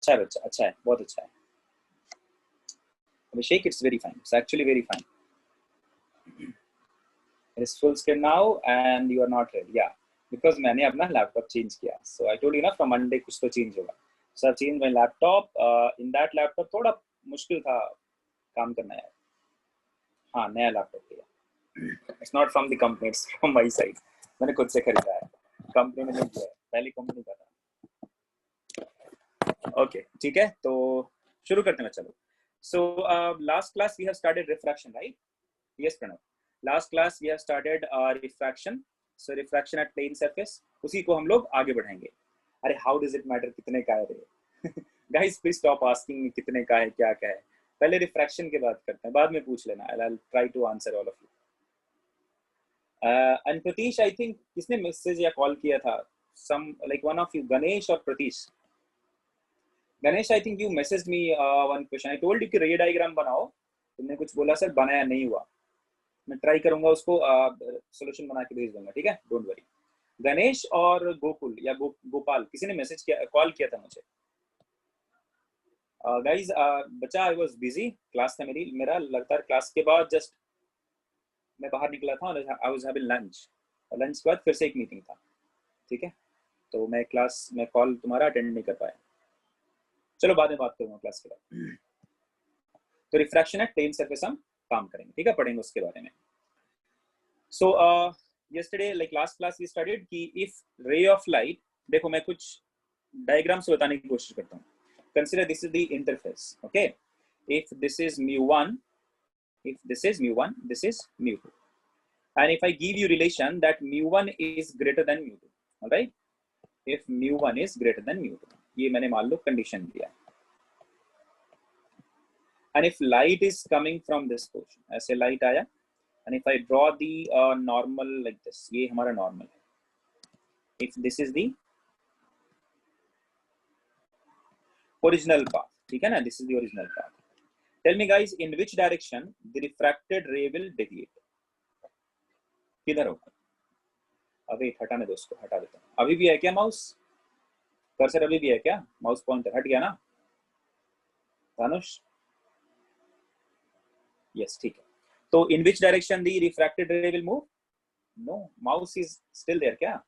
अच्छा है बच्चा, अच्छा है, बहुत अच्छा है Abhishek, it's very fine, it's actually very fine. It is full screen now and you are not ready. Yeah, because मैंने अपना लैपटॉप चेंज किया. So I told you ना from Monday कुछ तो चेंज होगा. So I've changed my laptop. In that laptop थोड़ा मुश्किल था काम करना यार. हाँ, नया लैपटॉप लिया. It's not from the company, it's from my side. मैंने खुद से खरीदा है. कंपनी में नहीं किया है. पहली कंपनी का था. Okay, ठीक है. तो शुरू करते हैं चलो. So last class we have started refraction, right? Yes, Pranav. Last class we have started refraction. So refraction at plane surface. उसी को हम लोग आगे बढ़ाएंगे. अरे how does it matter कितने का है रे? Guys, please stop asking me कितने का है, क्या है. पहले रिफ्रैक्शन के बात करते हैं, बाद में पूछ लेना. I'll try to answer all of you. And Pratish, I think किसने मैसेज या कॉल किया था? Some like one of you, Ganesh or Pratish. Ganesh, I think you messaged me one question. I told you कि रे diagram बनाओ. तुमने कुछ बोला सर, बनाया नहीं हुआ. मैं ट्राई करूंगा उसको सॉल्यूशन बना के भेज दूंगा, ठीक है, डोंट वरी. गणेश और गोकुल या गोपाल किसी ने मैसेज किया, कॉल किया था मुझे. गाइस बच्चा, आई वाज बिजी, क्लास था मेरा लगातार. क्लास के बाद जस्ट मैं बाहर निकला था और I was having lunch. Lunch के बाद फिर से एक मीटिंग था, ठीक है. तो मैं क्लास में कॉल तुम्हारा अटेंड नहीं कर पाया. चलो बाद में बात करूंगा क्लास के बाद. तो रिफ्रैक्शन एट प्लेन सरफेस हम काम करेंगे, ठीक है, पढ़ेंगे उसके बारे में. So yesterday, like last class we studied कि if ray of light, देखो मैं कुछ डायग्राम से बताने की कोशिश करता हूँ. Consider this is the interface, okay? If this is mu1, if this is mu1, this is mu2, and if I give you relation that mu1 is greater than mu2, all right? If mu1 is greater than mu2, ये मैंने मान लो condition दिया. And if light is coming from this portion, ऐसे light आया, and if I draw the normal like this, ये हमारा normal है. If this is the original path, ठीक है ना, this is the original path. Tell me guys, in which direction the refracted ray will deviate? किधर होगा? अभी हटाने दो उसको, हटा देता हूँ. अभी भी है क्या माउस कर्सर? अभी भी है क्या माउस पॉइंटर? हट गया ना धनुष? यस, ठीक है. तो in which direction the refracted ray will move? No, mouse is still there क्या?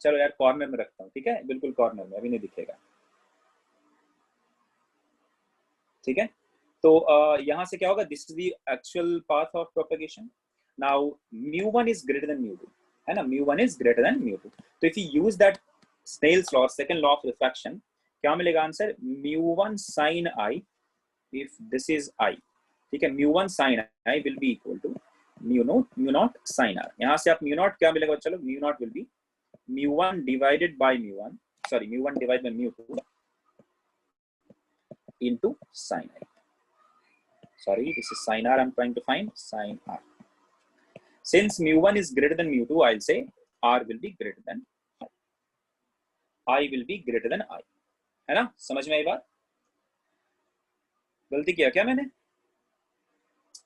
चलो यार कॉर्नर में रखता हूँ, ठीक है, बिल्कुल कॉर्नर में, अभी नहीं दिखेगा, ठीक है. तो यहाँ से क्या होगा? This is the actual path of propagation. Now mu1 is greater than mu2, है ना, mu1 is greater than mu2. तो if you use that Snell's law, second law of refraction, क्या मिलेगा answer? mu1 sin I, if this is I, ठीक है, mu1 sin I will be equal to mu naught sin R. यहाँ से आप mu naught क्या मिलेगा? चलो mu naught will be mu1 divided by mu1, sorry, mu1 divided by mu2 into sin I. Sorry, this is sin R I'm trying to find, sin R. Since mu1 is greater than mu2, I'll say R will be greater than I will be greater than I, है ना? समझ में आई बात? गलती किया क्या मैंने?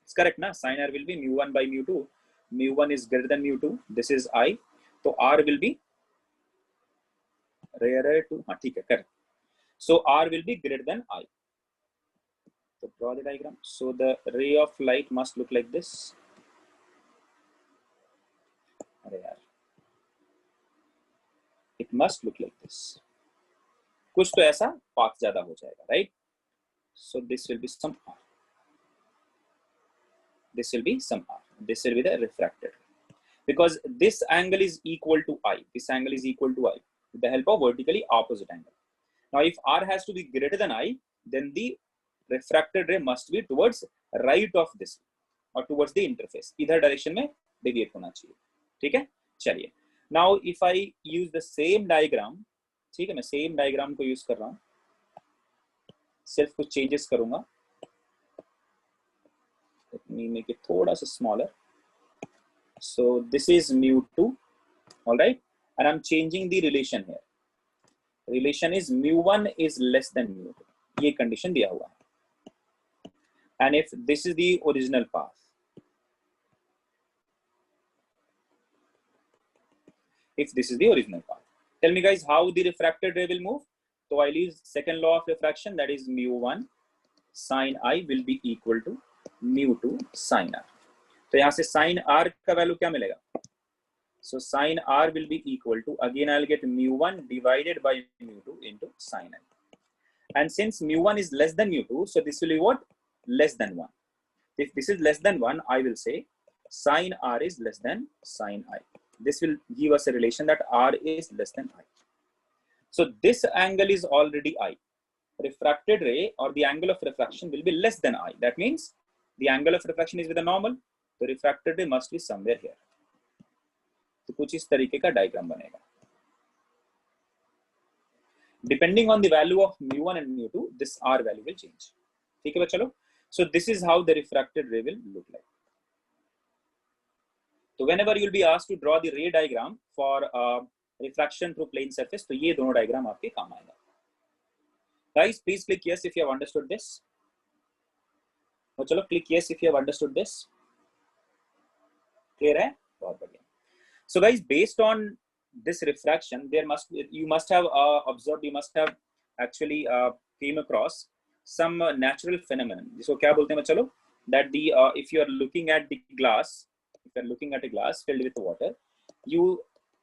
It's correct ना? Sin R will be mu1 by mu2. mu1 is greater than mu2. This is I. तो R will be ray to, हाँ ठीक है, correct. So R will be greater than I. So draw the diagram. So the ray of light must look like this. अरे यार, it must look like this. कुछ तो ऐसा path ज्यादा हो जाएगा, right? So this will be some R. This will be some R. This will be the refracted. Because this angle is equal to I. This angle is equal to I with the help of vertically opposite angle. Now, if R has to be greater than I, then the refracted ray must be towards right of this or towards the interface. इधर direction में deviate होना चाहिए, ठीक है? चलिए. Now, if I use the same diagram, ठीक है, मैं same diagram को use कर रहा हूँ. सिर्फ कुछ changes करूँगा. Let me make it थोड़ा सा smaller. So this is mu2, all right, and I'm changing the relation here. Relation is mu1 is less than mu2. ये condition दिया हुआ है. And if this is the original path, if this is the original path, tell me guys how the refracted ray will move. तो I'll use second law of refraction, that is mu1 sin I will be equal to mu2 sin R. तो यहाँ से sin R का value क्या मिलेगा? So sin R will be equal to, again I'll get mu1 divided by mu2 into sin I. And since mu1 is less than mu2, so this will be what? Less than 1. If this is less than 1, I will say sin R is less than sin I. This will give us a relation that R is less than I. So this angle is already I. Refracted ray or the angle of refraction will be less than I. That means the angle of refraction is with a normal. So refracted ray must be somewhere here. तो कुछ इस तरीके का diagram बनेगा. Depending on the value of mu1 and mu2, this R value will change. ठीक है बच्चों? So this is how the refracted ray will look like. So whenever you will be asked to draw the ray diagram for refraction through plane surface, तो ये दोनों diagram आपके काम आएगा. Guys, please click yes if you have understood this. चलो click yes if you have understood this. Clear है? बहुत बढ़िया. So guys, based on this refraction, you must have observed, you must have actually came across some natural phenomenon. So क्या बोलते हैं चलो? That the if you are looking at the glass, if you are looking at a glass filled with water,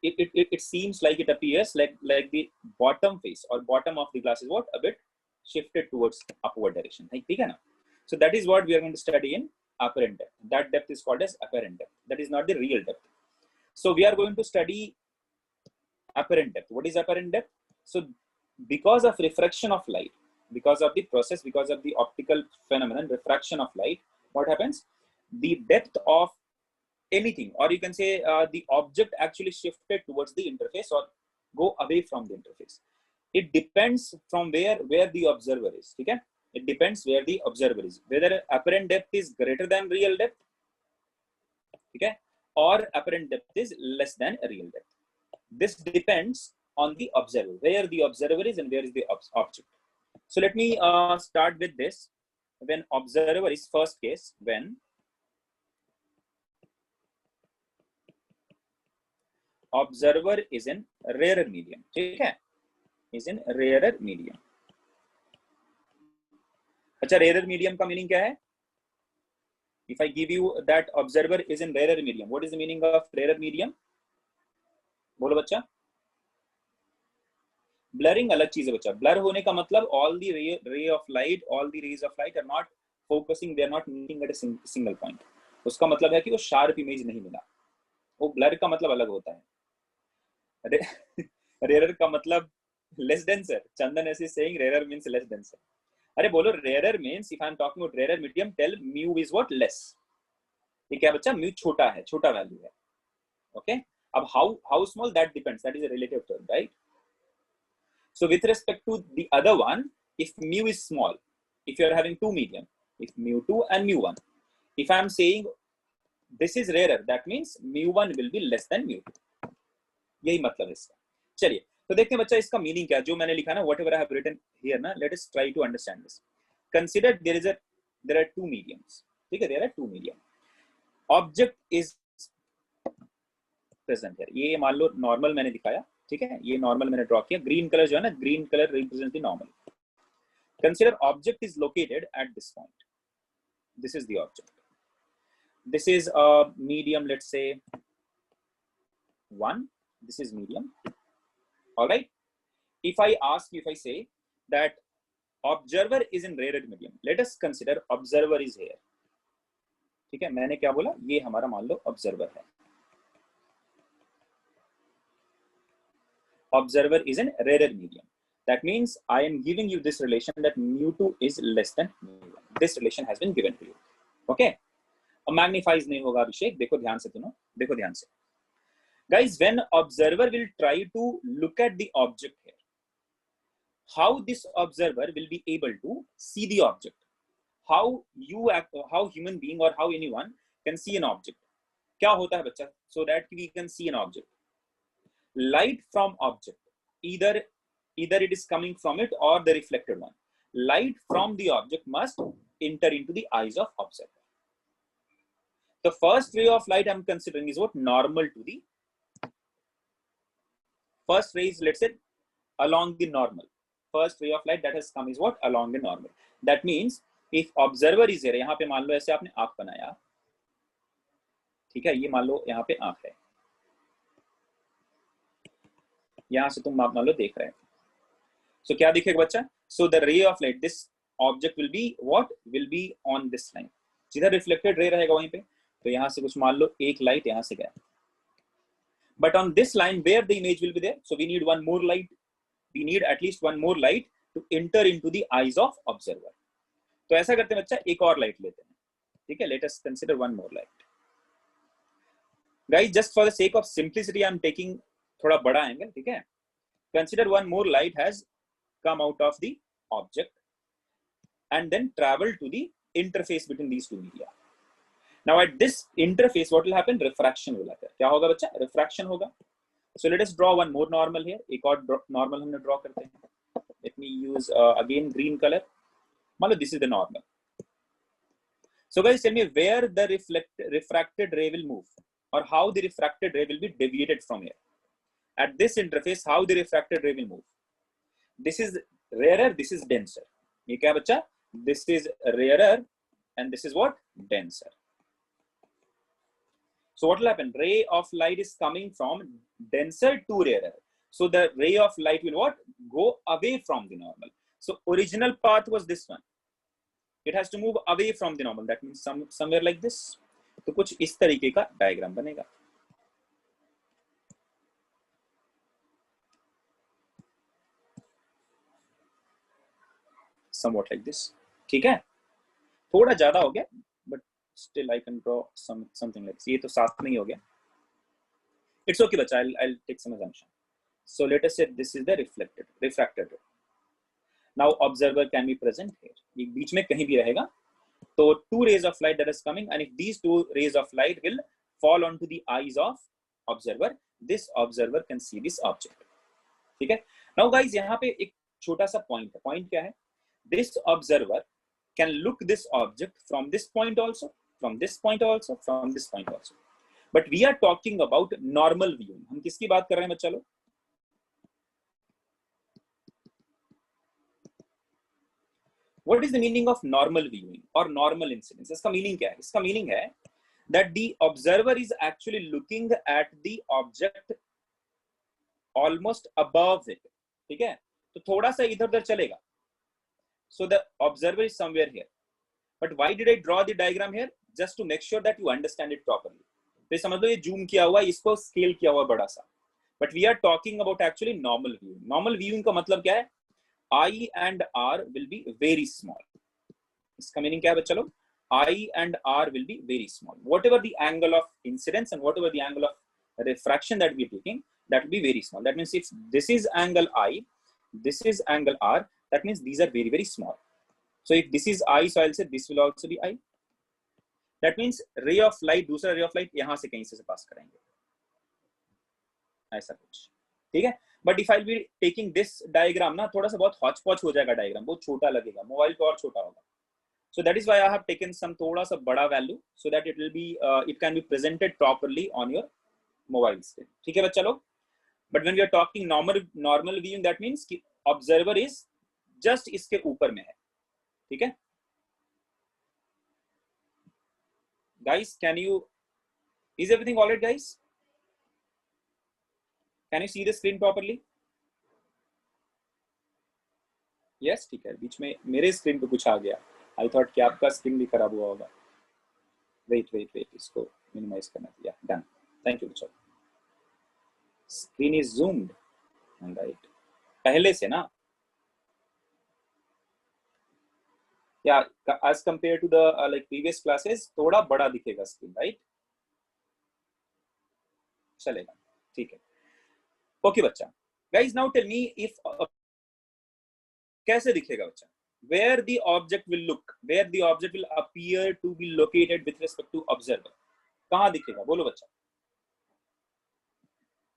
it seems like it appears like the bottom face or bottom of the glass is what? A bit shifted towards upward direction. ठीक है ना? So that is what we are going to study in apparent depth. That depth is called as apparent depth. That is not the real depth. So we are going to study apparent depth. What is apparent depth? So because of refraction of light, because of the process, because of the optical phenomenon, refraction of light, what happens? The depth of anything, or you can say the object actually shifted towards the interface or go away from the interface. It depends from where the observer is. Okay? It depends where the observer is. Whether apparent depth is greater than real depth, okay, or apparent depth is less than real depth. This depends on the observer, where the observer is and where is the object. So let me start with this. When observer is first case, when observer is in rarer medium, okay, is in rarer medium. अच्छा, rarer medium का meaning क्या है? If I give you that observer is in rarer medium, what is the meaning of rarer medium? बोलो बच्चा. Blurring अलग चीज है बच्चा. Blur होने का मतलब all the ray of light, all the rays of light are not focusing, they are not meeting at a single point. उसका मतलब है कि वो sharp image नहीं मिला. वो blur का मतलब अलग होता है. Rarer का मतलब less denser. Chandan is saying rarer means less denser. अरे बोलो rarer means if I am talking about rarer medium, tell mu is what? Less. ये क्या बच्चा? mu छोटा है, छोटा value है. Okay? अब how small, that depends. That is a relative term, right? So with respect to the other one, if mu is small, if you are having two medium, if mu2 and mu1, if I am saying this is rarer, that means mu1 will be less than mu2. यही मतलब है इसका. चलिए तो देखते हैं बच्चा इसका मीनिंग क्या, जो मैंने लिखा ना, whatever I have written here ना, let us try to understand this. Consider there are two mediums. ठीक है, there are two medium. Object is present here. ये मान लो नॉर्मल मैंने दिखाया, ठीक है, ये नॉर्मल मैंने ड्रॉ किया. ग्रीन कलर जो है ना, green colour represent the normal. Consider object is located at this point. This is the object. This is a medium, let's say 1. This is medium. All right. If I say that observer is in rarer medium, let us consider observer is here. ठीक है, मैंने क्या बोला? ये हमारा मान लो observer है. Observer is in rarer medium. That means I am giving you this relation that mu2 is less than mu1. This relation has been given to you. Okay. अब मैग्निफाइज नहीं होगा अभिषेक. देखो ध्यान से, दोनों देखो ध्यान से. Guys, when observer will try to look at the object here, how this observer will be able to see the object? How human being or how anyone can see an object? क्या होता है बच्चा? So that we can see an object. Light from object, either it is coming from it or the reflected one. Light from the object must enter into the eyes of observer. The first ray of light I'm considering is what? Normal to the first ray is, let's say, along the normal. first ray of light that has come is what? Along the normal. That means if observer is here, यहाँ पे मान लो ऐसे आपने आंख बनाया, ठीक है, ये मान लो यहाँ पे आंख है, यहाँ से तुम मान लो देख रहे हैं, so क्या दिखेगा बच्चा? So the ray of light, this object will be what? Will be on this line. सीधा रिफ्लेक्टेड रे रहेगा वहीं पे, तो यहाँ से कुछ मान लो एक लाइट यहाँ से गया, but on this line where the image will be there, so we need one more light, we need at least one more light to enter into the eyes of observer. तो ऐसा करते हैं बच्चा, एक और लाइट लेते हैं, ठीक है, let us consider one more light. Guys, just for the sake of simplicity, I am taking थोड़ा बड़ा एंगल, ठीक है. Consider one more light has come out of the object and then travel to the interface between these two media. Now at this interface, what will happen? Refraction will happen. क्या होगा बच्चा? Refraction होगा. So let us draw one more normal here. एक और normal हमने draw करते हैं. Let me use again green color. मान लो this is the normal. So guys, tell me where the refracted ray will move, or how the refracted ray will be deviated from here. At this interface, how the refracted ray will move? This is rarer, this is denser. ये क्या बच्चा? This is rarer and this is what? Denser. So what will happen? Ray of light is coming from denser to rarer. So the ray of light will what? Go away from the normal. So original path was this one. It has to move away from the normal. That means somewhere like this. तो कुछ इस तरीके का diagram बनेगा. Somewhat like this. ठीक है? थोड़ा ज्यादा हो गया, but still I can draw something like this. ये तो साथ में ही हो गया. It's okay, बच्चा. I'll take some assumption. So let us say this is the refracted ray. Now observer can be present here. ये बीच में कहीं भी रहेगा. So two rays of light that is coming, and if these two rays of light will fall onto the eyes of observer, this observer can see this object. ठीक है? Now guys, यहाँ पे एक छोटा सा point है. Point क्या है? This observer can look this object from this point also, from this point also, from this point also. But we are talking about normal viewing. हम किसकी बात कर रहे हैं बच्चा लोग? What is the meaning of normal viewing or normal incidence? इसका meaning क्या है? इसका meaning है that the observer is actually looking at the object almost above it. ठीक है? तो थोड़ा सा इधर-उधर चलेगा. So the observer is somewhere here. But why did I draw the diagram here? Just to make sure that you understand it properly. तो समझ लो ये zoom किया हुआ, इसको scale किया हुआ बड़ा सा. But we are talking about actually normal viewing. Normal viewing का मतलब क्या है? I and R will be very small. इसका meaning क्या है बच्चा लोग? I and R will be very small. Whatever the angle of incidence and whatever the angle of refraction that we are taking, that will be very small. That means if this is angle I, this is angle R, that means these are very, very small. So if this is I, so I'll say this will also be I. That means ray of light, दूसरा ray of light यहाँ से कहीं से पास करेंगे. ऐसा कुछ. ठीक है? But if I'll be taking this diagram ना, थोड़ा सा बहुत hodgepodge हो जाएगा diagram, बहुत छोटा लगेगा, मोबाइल को और छोटा होगा. So that is why I have taken some थोड़ा सा बड़ा value so that it will be, it can be presented properly on your mobile screen. ठीक है बच्चा लोग? But when we are talking normal viewing, that means कि observer is just इसके ऊपर में है. ठीक है? Guys, is everything all right, guys? Can you see the screen properly? Yes, ठीक है. बीच में मेरे स्क्रीन पे कुछ आ गया. I thought कि आपका स्क्रीन भी खराब हुआ होगा. Wait. इसको minimize करना था. Yeah, done. Thank you, Richard. Screen is zoomed. Right. पहले से ना. Yeah, as compared to the like previous classes, थोड़ा बड़ा दिखेगा screen, right? चलेगा. ठीक है. Okay, बच्चा. Guys, now tell me if कैसे दिखेगा बच्चा? Where the object will look, where the object will appear to be located with respect to observer. कहाँ दिखेगा? बोलो बच्चा.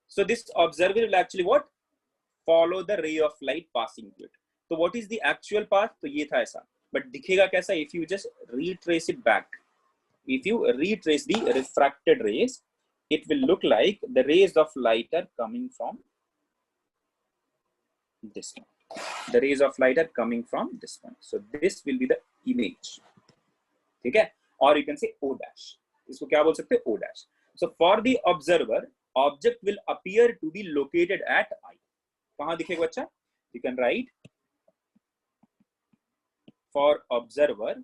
So this observer will actually what? Follow the ray of light passing to it. So what is the actual path? तो ये था ऐसा. But दिखेगा कैसा? If you just retrace it back, if you retrace the refracted rays, it will look like the rays of light are coming from this point. the rays of light are coming from this one. So this will be the image. ठीक है? Or you can say O dash. इसको क्या बोल सकते हैं? O dash. So for the observer, object will appear to be located at I. कहाँ दिखेगा बच्चा? You can write for observer,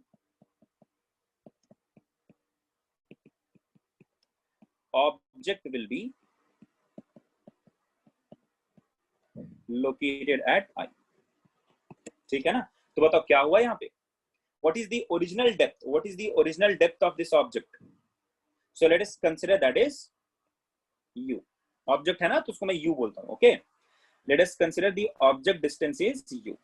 object will be located at I. ठीक है ना? तो बताओ क्या हुआ यहाँ पे? What is the original depth? What is the original depth of this object? So let us consider that is U. Object है ना, तो उसको मैं U बोलता हूँ. Okay. Let us consider the object distance is U.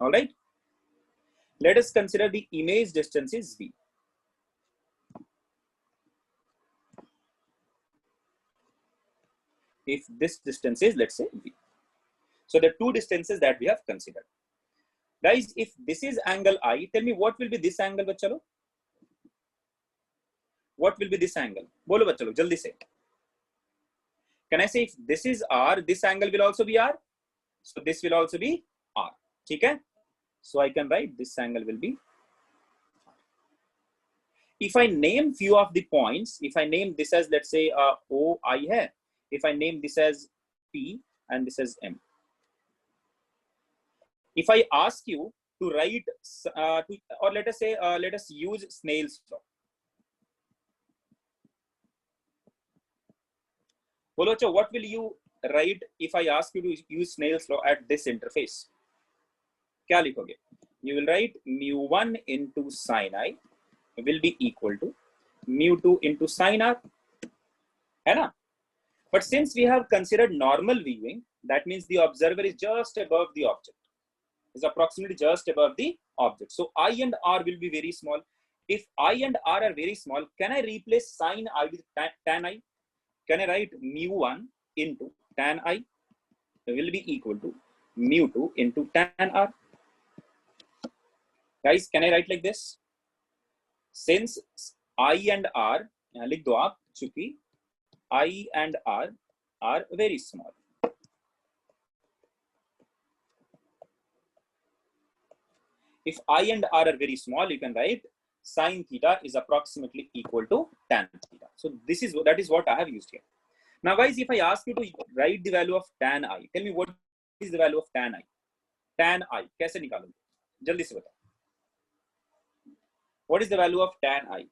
All right. Let us consider the image distance is V. If this distance is, let's say, V. So the two distances that we have considered. Guys, if this is angle I, tell me what will be this angle, bachalo? What will be this angle? Bolo bachalo, jaldi se. Can I say if this is R, this angle will also be R? So this will also be R. Okay? So I can write this angle will be R. If I name few of the points, if I name this as, let's say, O, I hai. If I name this as P and this as M. If I ask you to write, or let us say, let us use Snell's law. Bolocha, what will you write if I ask you to use Snell's law at this interface? क्या लिखोगे? You will write mu1 into sin I will be equal to mu2 into sin R. है ना? But since we have considered normal viewing, that means the observer is just above the object. Is approximately just above the object. So I and R will be very small. If I and R are very small, can I replace sin I with tan I? Can I write mu1 into tan I will be equal to mu2 into tan R? Guys, can I write like this? Since I and R, लिख दो आप, चूंकि I and R are very small. If I and R are very small, you can write sin theta is approximately equal to tan theta. So that is what I have used here. Now guys, if I ask you to write the value of tan I, tell me what is the value of tan I? Tan I, कैसे निकालोगे? जल्दी से बताओ. What is the value of tan I?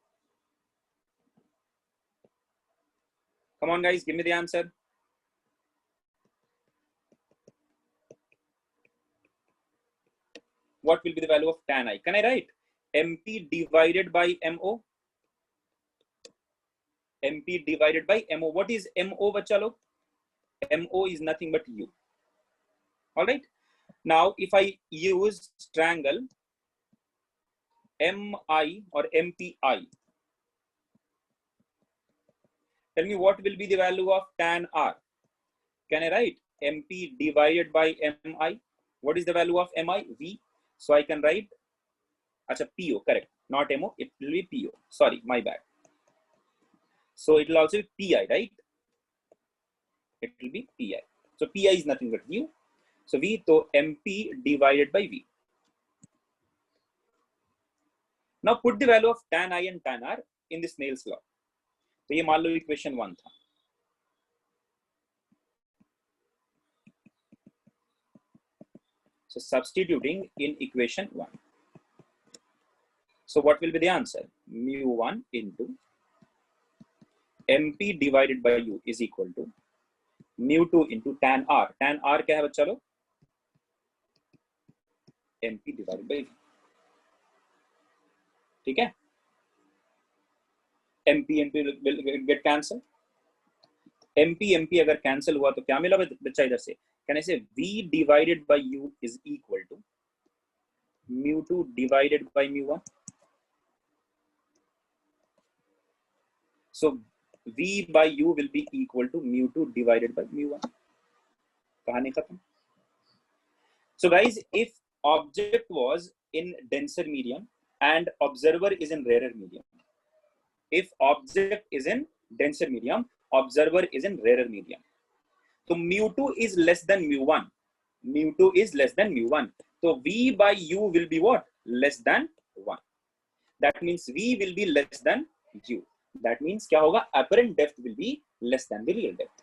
Come on guys, give me the answer. What will be the value of tan I? Can I write MP divided by MO? MP divided by MO. What is MO, bachcha log? MO is nothing but U. All right. Now, if I use triangle MI or MPI, tell me what will be the value of tan R? Can I write MP divided by MI? What is the value of MI? V. So I can write, acha, PO, correct, not MO, it will be PO. Sorry, my bad. So it will also be PI, right? It will be PI. So PI is nothing but U. So V, so MP divided by V. Now put the value of tan I and tan R in the Snell's law. So ये मान लो equation 1 था. So substituting in equation 1. So what will be the answer? Mu1 into MP divided by U is equal to mu2 into tan R. Tan R क्या है बच्चा लोग? MP divided by V. ठीक है? MP will get cancelled. MP अगर cancel हुआ तो क्या मिला बच्चा इधर से? Can I say V divided by U is equal to mu2 divided by mu1? So V by U will be equal to mu2 divided by mu1. कहानी खत्म. So guys, if object was in denser medium and observer is in rarer medium, if object is in denser medium, observer is in rarer medium, तो mu2 is less than mu1. mu2 is less than mu1. So v by u will be what? Less than 1. That means v will be less than u. That means क्या होगा? Apparent depth will be less than the real depth.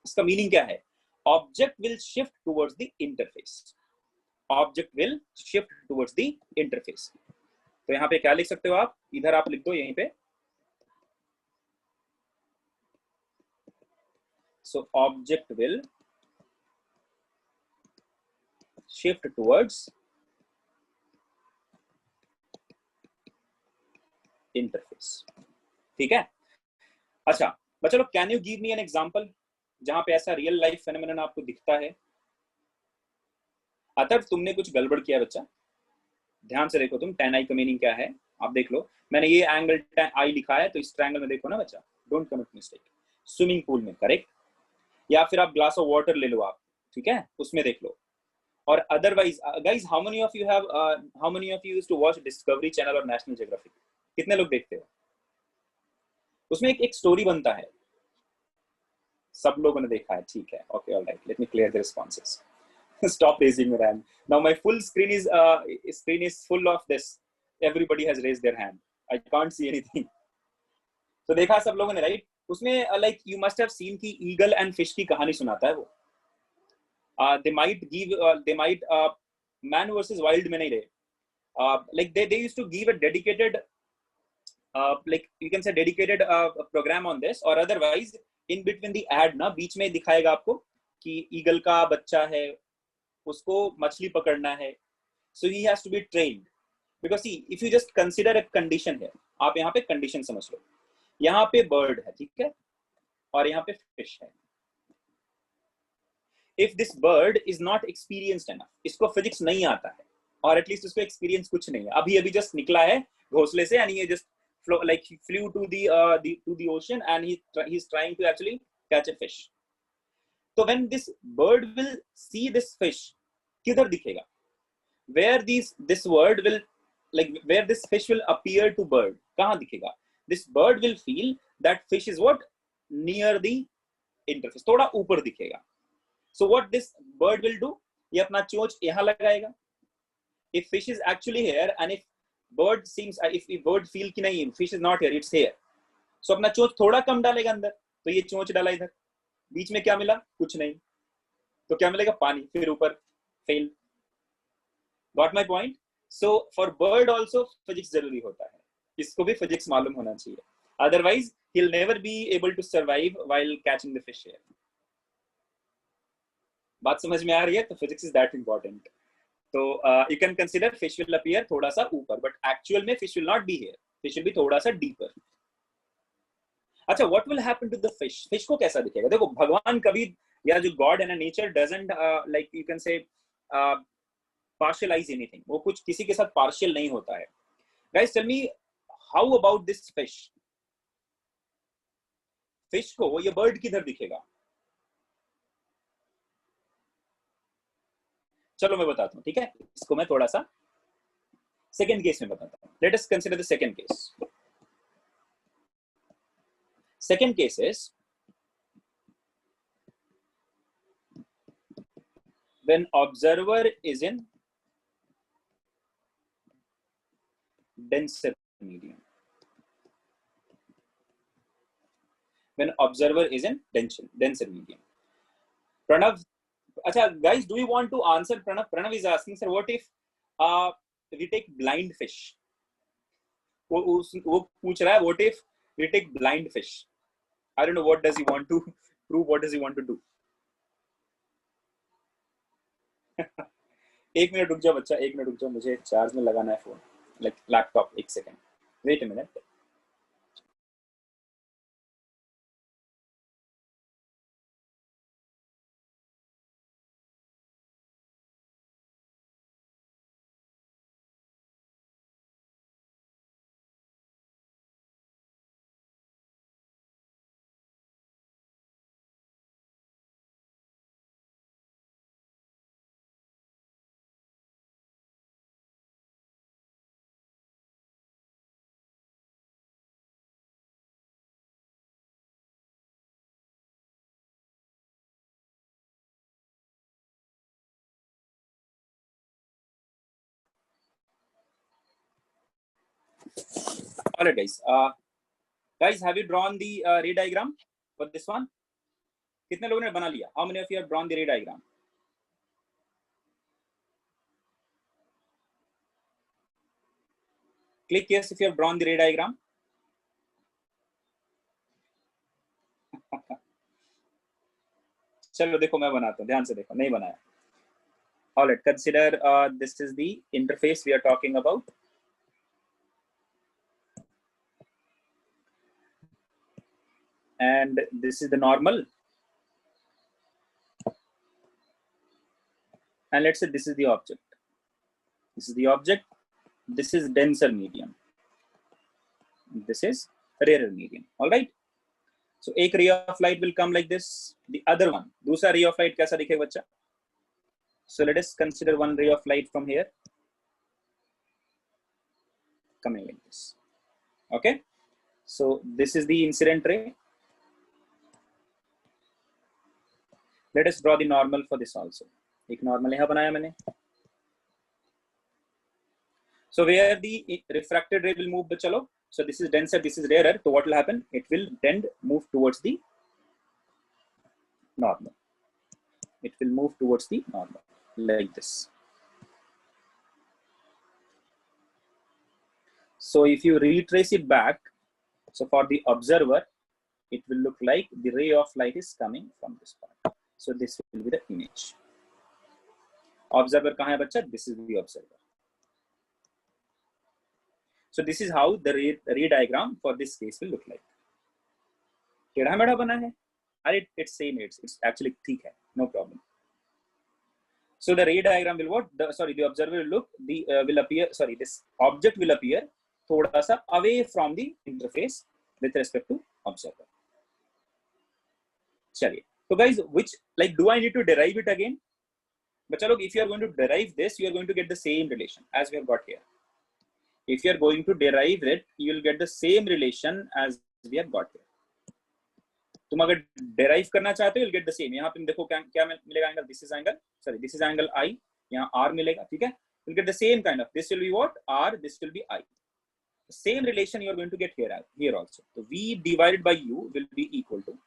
इसका meaning क्या है? Object will shift towards the interface. Object will shift towards the interface. तो यहाँ पे क्या लिख सकते हो आप? इधर आप लिख दो यहीं पे. So object will shift towards interface. ठीक है? अच्छा, चलो, can you give me an example जहां पे ऐसा रियल लाइफ फेनोमेनन आपको दिखता है? अतः तुमने कुछ गड़बड़ किया बच्चा. ध्यान से देखो तुम, tan i का मीनिंग क्या है आप देख लो. मैंने ये एंगल tan i लिखा है, तो इस ट्रायंगल में देखो ना बच्चा. Don't commit mistake. Swimming pool में, करेक्ट? या फिर आप ग्लास ऑफ वाटर ले लो आप, ठीक है, उसमें देख लो. और otherwise guys, how many of you used to watch Discovery Channel और नेशनल ज्योग्राफिक? कितने लोग देखते हो? उसमें एक स्टोरी बनता है, सब लोगों ने देखा है, ठीक है. Okay, alright, let me clear the responses. Stop raising your hand. Now my full screen is full of this. Everybody has raised their hand. I can't see anything. तो देखा सब लोगों ने, राइट? उसमें like you must have seen कि eagle and fish की कहानी सुनाता है वो. They might man versus wild में नहीं रहे. Like they used to give a dedicated like you can say dedicated program on this, or otherwise in between the ad ना बीच में दिखाएगा आपको कि ईगल का बच्चा है, उसको मछली पकड़ना है. So he has to be trained. Because see, if you just consider a condition here, आप यहाँ पे condition समझ लो. यहाँ पे bird है, ठीक है, और यहाँ पे fish है. If this bird is not experienced enough, इसको physics नहीं आता है, और at least इसको experience कुछ नहीं है, अभी just निकला है घोंसले से, and he just he flew to the ocean, and he's trying to actually catch a fish. So when this bird will see this fish, किधर दिखेगा? Where this word will, like where this fish will appear to bird, कहाँ दिखेगा? This bird will feel that fish is what? Near the interface, थोड़ा ऊपर दिखेगा. So what this bird will do? ये अपना चोंच यहाँ लगाएगा. If fish is actually here, and if bird feel कि नहीं, fish is not here, it's here, so अपना चोंच थोड़ा कम डालेगा अंदर. तो ये चोंच डाला इधर, बीच में क्या मिला? कुछ नहीं. तो क्या मिलेगा? पानी. फिर ऊपर fail. Got my point? So for bird also physics जरूरी होता है, इसको भी physics मालूम होना चाहिए. Otherwise he'll never be able to survive while catching the fish here. बात समझ में आ रही है? तो physics is that important. तो you can consider fish will appear थोड़ा सा ऊपर, but actual में fish will not be here. Fish will be थोड़ा सा deeper. अच्छा, what will happen to the fish? Fish को कैसा दिखेगा? देखो, भगवान कभी, या जो God and nature doesn't like you can say partialize anything. वो कुछ किसी के साथ partial नहीं होता है. Guys, tell me, how about this fish? Fish को ये bird किधर दिखेगा? चलो मैं बताता हूँ, ठीक है? इसको मैं थोड़ा सा सेकेंड केस में बताता हूँ. Let us consider the second case. Second case is when observer is in denser medium. When observer is in denser medium. Pranav, अच्छा guys, do you want to answer? Pranav is asking, sir, what if we take blind fish? वो पूछ रहा है, what if we take blind fish? I don't know, what does he want to prove? What does he want to do? एक minute रुक जाओ बच्चा, एक minute रुक जाओ, मुझे चार्ज में लगाना है फोन, लाइक लैपटॉप. एक second, wait a minute. All right, guys. Guys, have you drawn the ray diagram for this one? कितने लोगों ने बना लिया? How many of you have drawn the ray diagram? Click yes if you have drawn the ray diagram. चलो देखो मैं बनाता हूँ, ध्यान से देखो, नहीं बनाया. All right, consider this is the interface we are talking about. And this is the normal. And let's say this is the object. This is the object. This is denser medium. This is rarer medium. All right. So एक ray of light will come like this. The other one, दूसरा ray of light कैसा दिखेगा बच्चा? So let us consider one ray of light from here, coming like this. Okay. So this is the incident ray. Let us draw the normal for this also. एक normal यहाँ बनाया मैंने. So where the refracted ray will move, चलो. So this is denser, this is rarer. So what will happen? It will tend move towards the normal. It will move towards the normal like this. So if you retrace it back, so for the observer, it will look like the ray of light is coming from this part. So this will be the image. Observer कहाँ है बच्चा? This is the observer. So this is how the ray diagram for this case will look like. टेढ़ा मेढ़ा बना है? अरे it's same, it's actually ठीक है, no problem. So the ray diagram will what? The observer will look, will appear. This object will appear थोड़ा सा away from the interface with respect to observer. चलिए. So guys, do I need to derive it again? But chalo, if you are going to derive this, you are going to get the same relation as we have got here. If you are going to derive it, you will get the same relation as we have got here. तुम अगर derive करना चाहते हो, you'll get the same. यहाँ पे देखो क्या मिलेगा angle? This is angle I. यहाँ R मिलेगा, ठीक है? You'll get the same kind of. This will be what? R. This will be I. The same relation you are going to get here also. So V divided by U will be equal to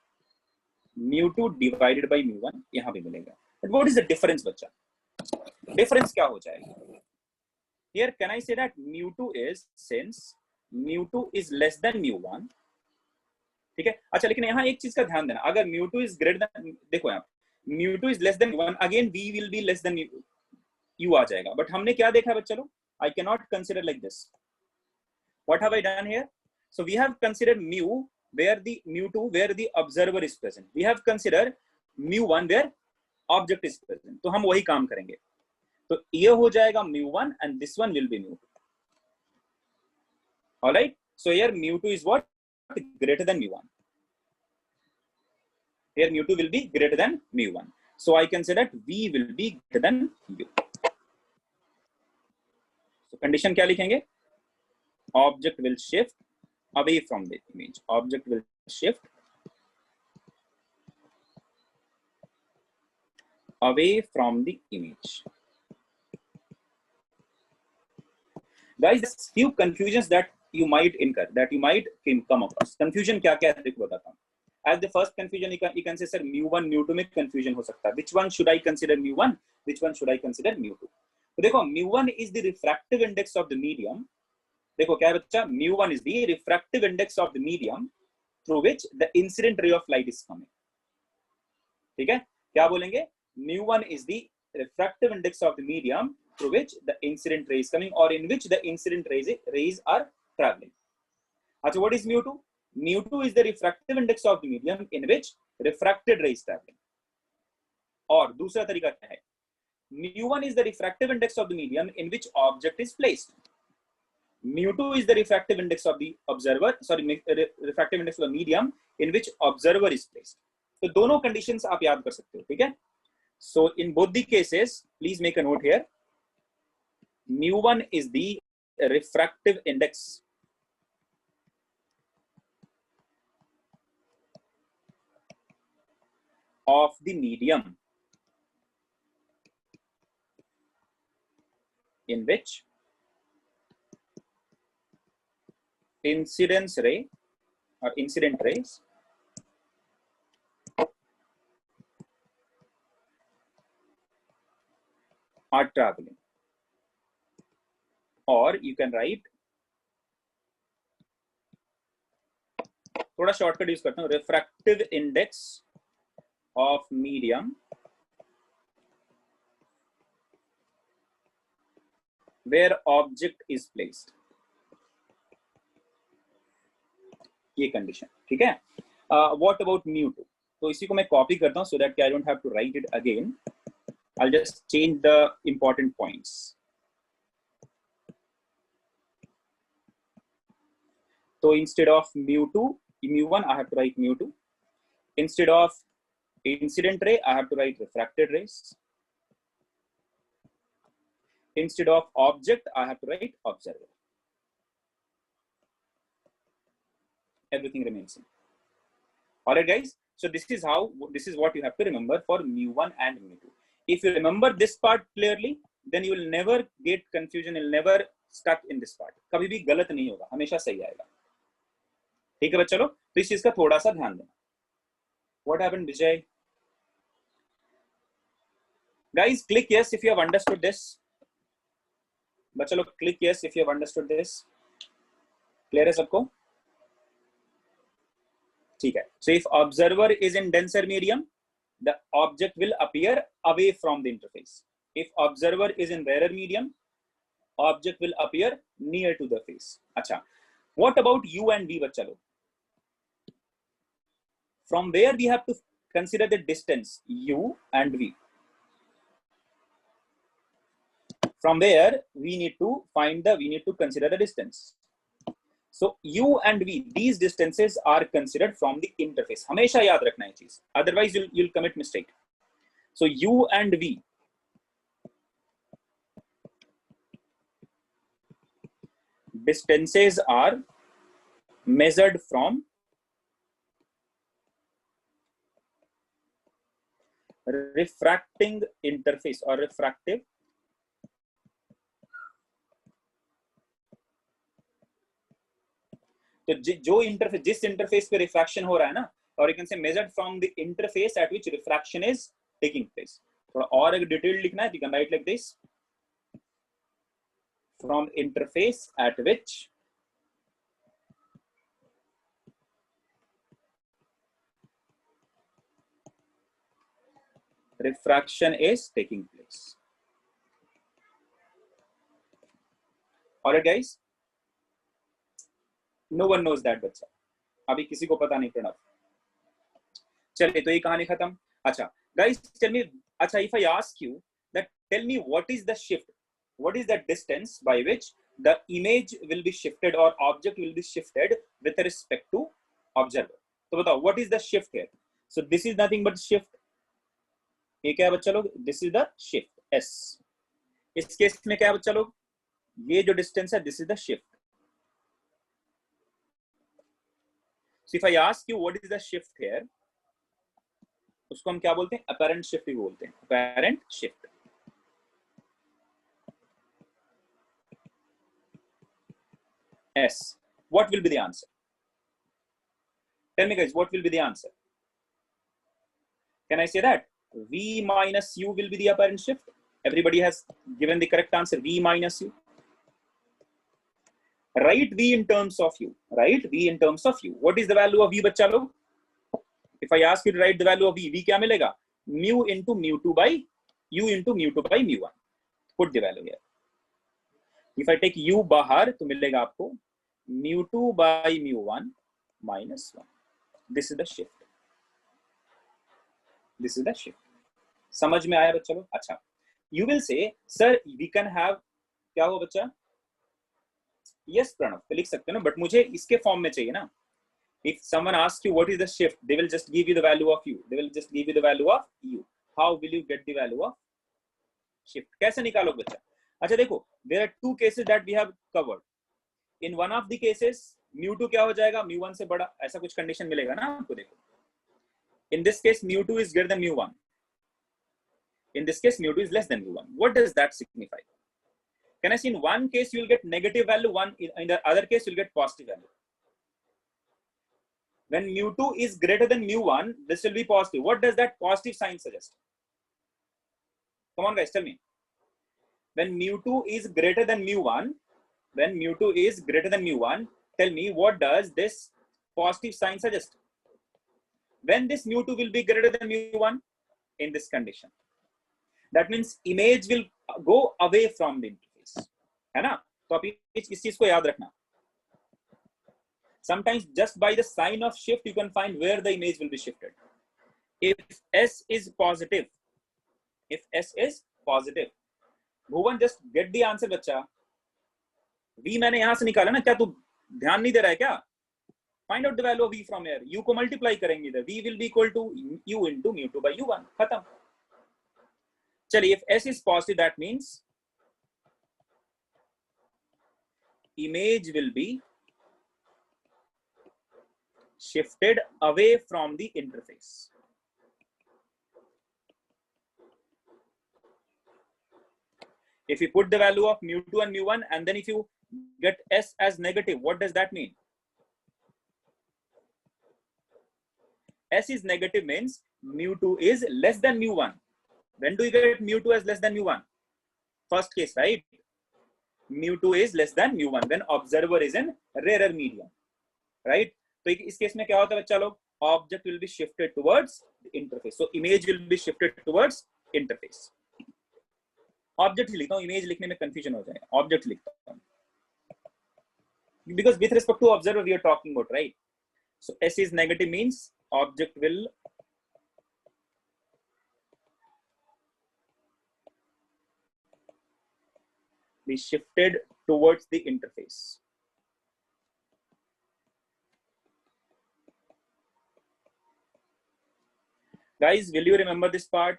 mu2 divided by mu1. यहाँ पे मिलेगा. But what is the difference, बच्चा? Difference क्या हो जाएगा? Here, can I say that mu2 is, since mu2 is less than mu1, ठीक है? अच्छा, लेकिन यहाँ एक चीज का ध्यान देना, अगर mu2 is greater than, देखो यहाँ mu2 is less than mu1, again v will be less than u आ जाएगा. But हमने क्या देखा बच्चा लोग? I cannot consider like this. What have I done here? So we have considered mu where the mu2 where the observer is present. We have considered mu1 where object is present. तो हम वही काम करेंगे. तो ये हो जाएगा mu1 and this one will be mu2. All right. So here mu2 is what? Greater than mu1. Here mu2 will be greater than mu1. So I can say that v will be greater than u. So condition क्या लिखेंगे? Object will shift away from the image. Object will shift away from the image. Guys, there's few confusions that you might incur, that you might come across. Confusion क्या क्या है देखो बताता हूँ. As the first confusion, you can say sir mu1 mu2 में confusion हो सकता है. Which one should I consider mu1? Which one should I consider mu2? तो देखो mu1 is the refractive index of the medium. देखो क्या है बच्चा? mu1 is the refractive index of the medium through which the incident ray of light is coming. ठीक है? क्या बोलेंगे? mu1 is the refractive index of the medium through which the incident ray is coming, or in which the incident rays are traveling. So what is mu2? mu2 is the refractive index of the medium in which refracted ray is traveling. और दूसरा तरीका क्या है? mu1 is the refractive index of the medium in which object is placed. mu2 is the refractive index of the observer, refractive index of the medium in which observer is placed. तो दोनों conditions आप याद कर सकते हो, ठीक है? So in both the cases, please make a note here. mu1 is the refractive index of the medium in which incidence ray or incident rays are traveling, or you can write, थोड़ा shortcut use करता हूँ, refractive index of medium where object is placed, ये condition, ठीक है। What about mu2, तो इसी को मैं कॉपी करता हूँ so that I don't have to write it again. I'll just change the important points. So instead of mu2, mu1, I have to write mu2. Instead of incident ray, I have to write refracted rays. Instead of object, I have to write observer. Everything remains same. All right, guys. So this is what you have to remember for mu1 and mu2. If you remember this part clearly, then you will never get confusion. You'll never stuck in this part. कभी भी गलत नहीं होगा, हमेशा सही आएगा। ठीक है बच्चों लोग, तो इस चीज का थोड़ा सा ध्यान देना। What happened, Vijay? Guys, click yes if you have understood this. बच्चों लोग click yes if you have understood this. Clear है सबको? ठीक है। So if observer is in denser medium, the object will appear away from the interface. If observer is in rarer medium, object will appear near to the face. अच्छा, what about U and V बच्चा लोग? From where we have to consider the distance U and V. From where we need to consider the distance. So U and V, these distances are considered from the interface. हमेशा याद रखना है चीज, otherwise you'll commit mistake. So U and V, distances are measured from refracting interface or refractive तो जो interface, जिस interface पे refraction हो रहा है ना, और you can say measured from the interface at which refraction is taking place. थोड़ा और एक डिटेल लिखना है, you can write like this, from interface at which refraction is taking place. Alright guys, no one knows that बच्चा, अभी किसी को पता नहीं प्रणव। चलिए तो ये कहानी खत्म। अच्छा guys, tell me, अच्छा if I ask you that tell me what is the shift, what is the distance by which the image will be shifted or object will be shifted with respect to observer, तो बताओ what is the shift here? So this is nothing but shift, ये क्या है बच्चा लोग? This is the shift S. इस case में क्या है बच्चा लोग? ये जो डिस्टेंस है, this is the shift. So if I ask you what is the shift here, उसको हम क्या बोलते हैं? अपैरेंट शिफ्ट ही बोलते हैं, apparent shift. S. What will be the answer? Tell me guys, what will be the answer? Can I say that V minus U will be the apparent shift? Everybody has given the correct answer, V minus U. Write V in terms of U. Write V in terms of U. What is the value of V बच्चा लोग? If I ask you to write the value of V, V क्या मिलेगा? Mu into mu2 by U into mu2 by mu1. Put the value here. If I take U बाहर तो मिलेगा आपको mu2 by mu1 minus 1. This is the shift. This is the shift. समझ में आया बच्चा लोग? अच्छा, you will say sir we can have, क्या हो बच्चा? Yes प्रणव, तो लिख सकते हो ना, बट मुझे इसके फॉर्म में चाहिए ना। If someone asks you what is the shift, they will just give you the value of U. They will just give you the value of U. How will you get the value of shift? कैसे निकालो बच्चा? अच्छा देखो, there are two cases that we have covered. In one of the cases mu2 क्या हो जाएगा? mu1 से बड़ा, ऐसा कुछ कंडीशन मिलेगा ना आपको। देखो, in this case mu2 is greater than mu1. In this case mu2 is less than mu1. What does that signify? Can I see in one case you will get negative value, one in the other case you'll get positive value? When mu2 is greater than mu1, this will be positive. What does that positive sign suggest? Come on guys, tell me. When mu2 is greater than mu1, when mu2 is greater than mu1, tell me what does this positive sign suggest? When this mu2 will be greater than mu1 in this condition, that means image will go away from the interface, है ना? तो आप इस चीज को याद रखना. Sometimes just by the sign of shift you can find where the image will be shifted. If S is positive, Bhuvan, just get the answer बच्चा. V मैंने यहाँ से निकाला ना, क्या तू ध्यान नहीं दे रहा है क्या? Find out the value of V from here. U को multiply करेंगे इधर. V will be equal to U into mu2 by U1. खत्म. चलिए, if S is positive, that means image will be shifted away from the interface. If you put the value of mu2 and mu1, and then if you get S as negative, what does that mean? S is negative means mu2 is less than mu1. When do you get mu2 as less than mu1? First case, right? mu2 is less than mu1 when observer is in rarer medium, right? So इस case में क्या होता है बच्चा लोग? Object will be shifted towards the interface. So image will be shifted towards interface. Object ही लिखता हूँ, image लिखने में confusion हो जाएगा. Object लिखता हूँ. Because with respect to observer we are talking about, right? So S is negative means object will be shifted towards the interface. Guys, will you remember this part?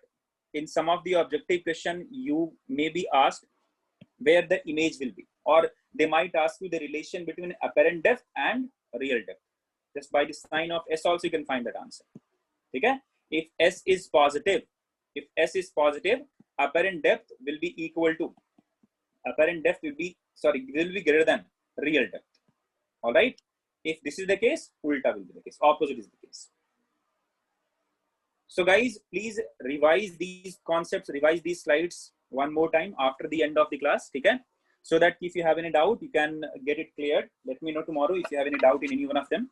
In some of the objective question, you may be asked where the image will be, or they might ask you the relation between apparent depth and real depth. Just by the sign of S also you can find that answer. Okay? If S is positive, apparent depth will be equal to, will be greater than real depth. All right? If this is the case, ulta will be the case. Opposite is the case. So guys, please revise these concepts, revise these slides one more time after the end of the class, okay? So that if you have any doubt, you can get it cleared. Let me know tomorrow if you have any doubt in any one of them.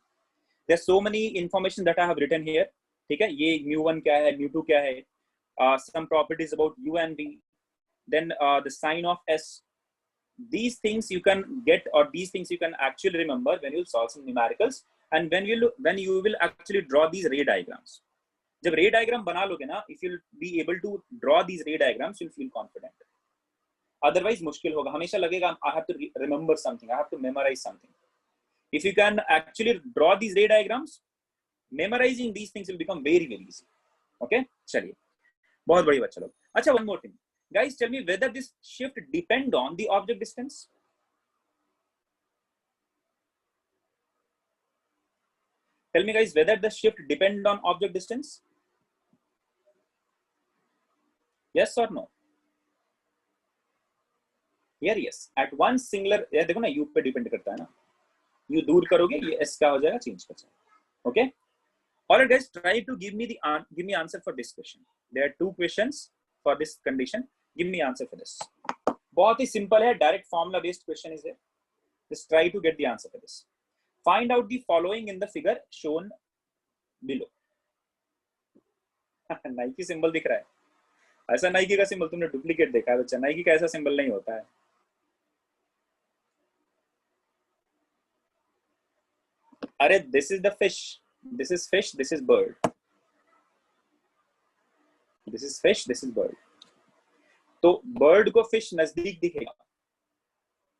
There's so many information that I have written here, okay? Ye mu1 kya hai, mu2 kya hai, some properties about U and V, then the sign of S. These things you can get, or these things you can actually remember when you solve some numericals, and when you will actually draw these ray diagrams. जब रे diagram बना लोगे ना, if you'll be able to draw these ray diagrams, you'll feel confident. Otherwise मुश्किल होगा, हमेशा लगेगा I have to remember something, I have to memorize something. If you can actually draw these ray diagrams, memorizing these things will become very easy. Okay, चलिए, बहुत बड़ी बात. चलो, अच्छा, one more thing, guys, tell me whether this shift depend on the object distance. Tell me guys, whether the shift depend on object distance. Yes or no? Here yes. At one singular, यार देखो ना, U पे depend करता है ना. U दूर करोगे, ये S क्या हो जाएगा, change कर जाएगा. Okay? Alright guys, try to give me answer for this question. There are two questions for this condition. Give me answer for this. बहुत ही simple है, direct formula based question is there. Just try to get the answer for this. Find out the following in the figure shown below. Nike symbol दिख रहा है. ऐसा Nike का symbol तुमने duplicate देखा है बच्चा, नाइकी का ऐसा सिंबल नहीं होता है. अरे this is the fish, this is fish, this is bird. This is fish, this is bird. तो bird को fish नजदीक दिखेगा,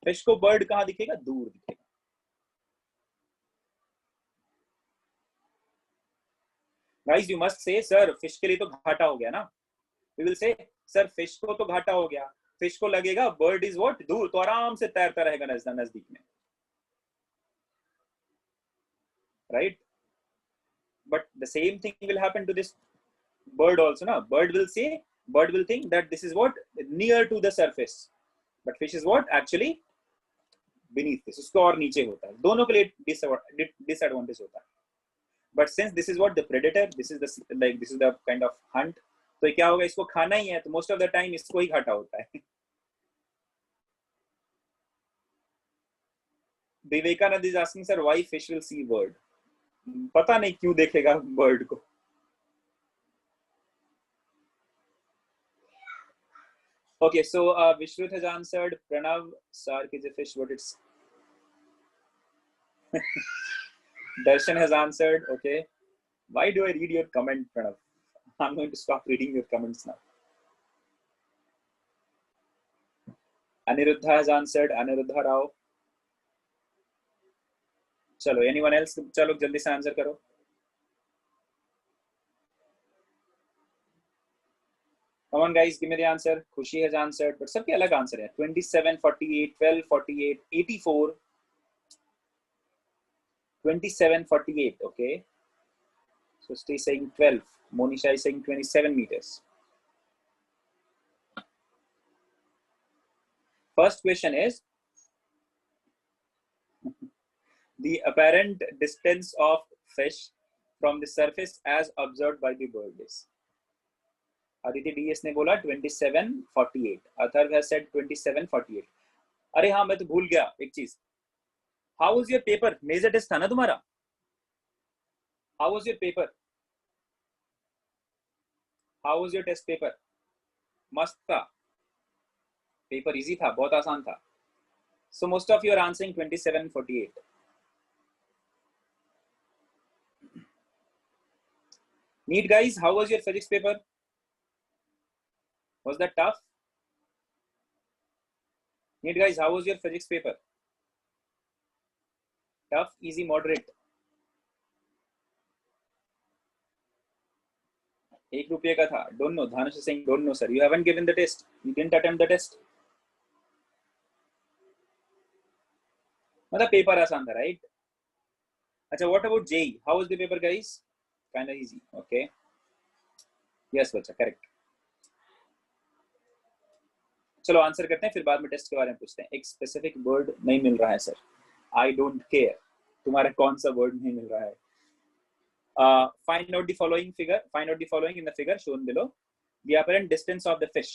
fish को bird कहाँ दिखेगा, दूर दिखेगा. Guys, you must say, sir, fish के लिए तो घाटा हो गया ना. We will say, sir, fish को तो घाटा हो गया. Fish को लगेगा bird is what, दूर, तो आराम से तैरता रहेगा नजदीक में. Right? But the same thing will happen to this bird also, na? Bird will think that this is what, near to the surface. But fish is what actually beneath this, उसको और नीचे होता है, दोनों के लिए डिसएडवांटेज होता है. But since this is what the predator, this is the like this is the kind of Hunt, तो क्या होगा, इसको खाना ही है, तो मोस्ट ऑफ द टाइम इसको ही घाटा होता है. Vivekananda is asking sir why fish will see bird. पता नहीं क्यों देखेगा बर्ड को. Okay, so Vishruth has answered. Pranav, shark is a fish, but it's Darshan has answered. Okay, why do I read your comment, Pranav? I'm going to stop reading your comments now. Aniruddha has answered. Aniruddha Rao. चलो, anyone else? चलो जल्दी से answer करो. Come on guys, give me the answer. Khushi has answered, but सबके अलग answer है. 27, 48, 12, 48, 84, 27, 48. Okay. So stay saying 12. Monisha is saying 27 meters. First question is the apparent distance of fish from the surface as observed by the bird is. Aditi DS ने बोला 27:48. Atharv has said 27:48. अरे हाँ, मैं तो भूल गया एक चीज. How was your paper? Major test था ना तुम्हारा? How was your paper? How was your test paper? मस्त था. पेपर इजी था, बहुत आसान था. So most of you are answering 27:48. Neat guys, how was your physics paper? Was that tough? Neat guys, how was your physics paper? Tough, easy, moderate? ₹1 का था. Don't know. Dhanush is saying don't know sir. You haven't given the test. You didn't attempt the test. मतलब paper आसान था, right? अच्छा, what about JEE? How was the paper guys? Kind of easy. Okay. Yes बच्चा, correct. चलो answer करते हैं, फिर बाद में टेस्ट के बारे में पूछते हैं. एक स्पेसिफिक वर्ड नहीं मिल रहा है सर. आई डोंट केयर तुम्हारा कौन सा वर्ड नहीं मिल रहा है. Find out the following figure. Find out the following in the figure shown below. The apparent distance of the fish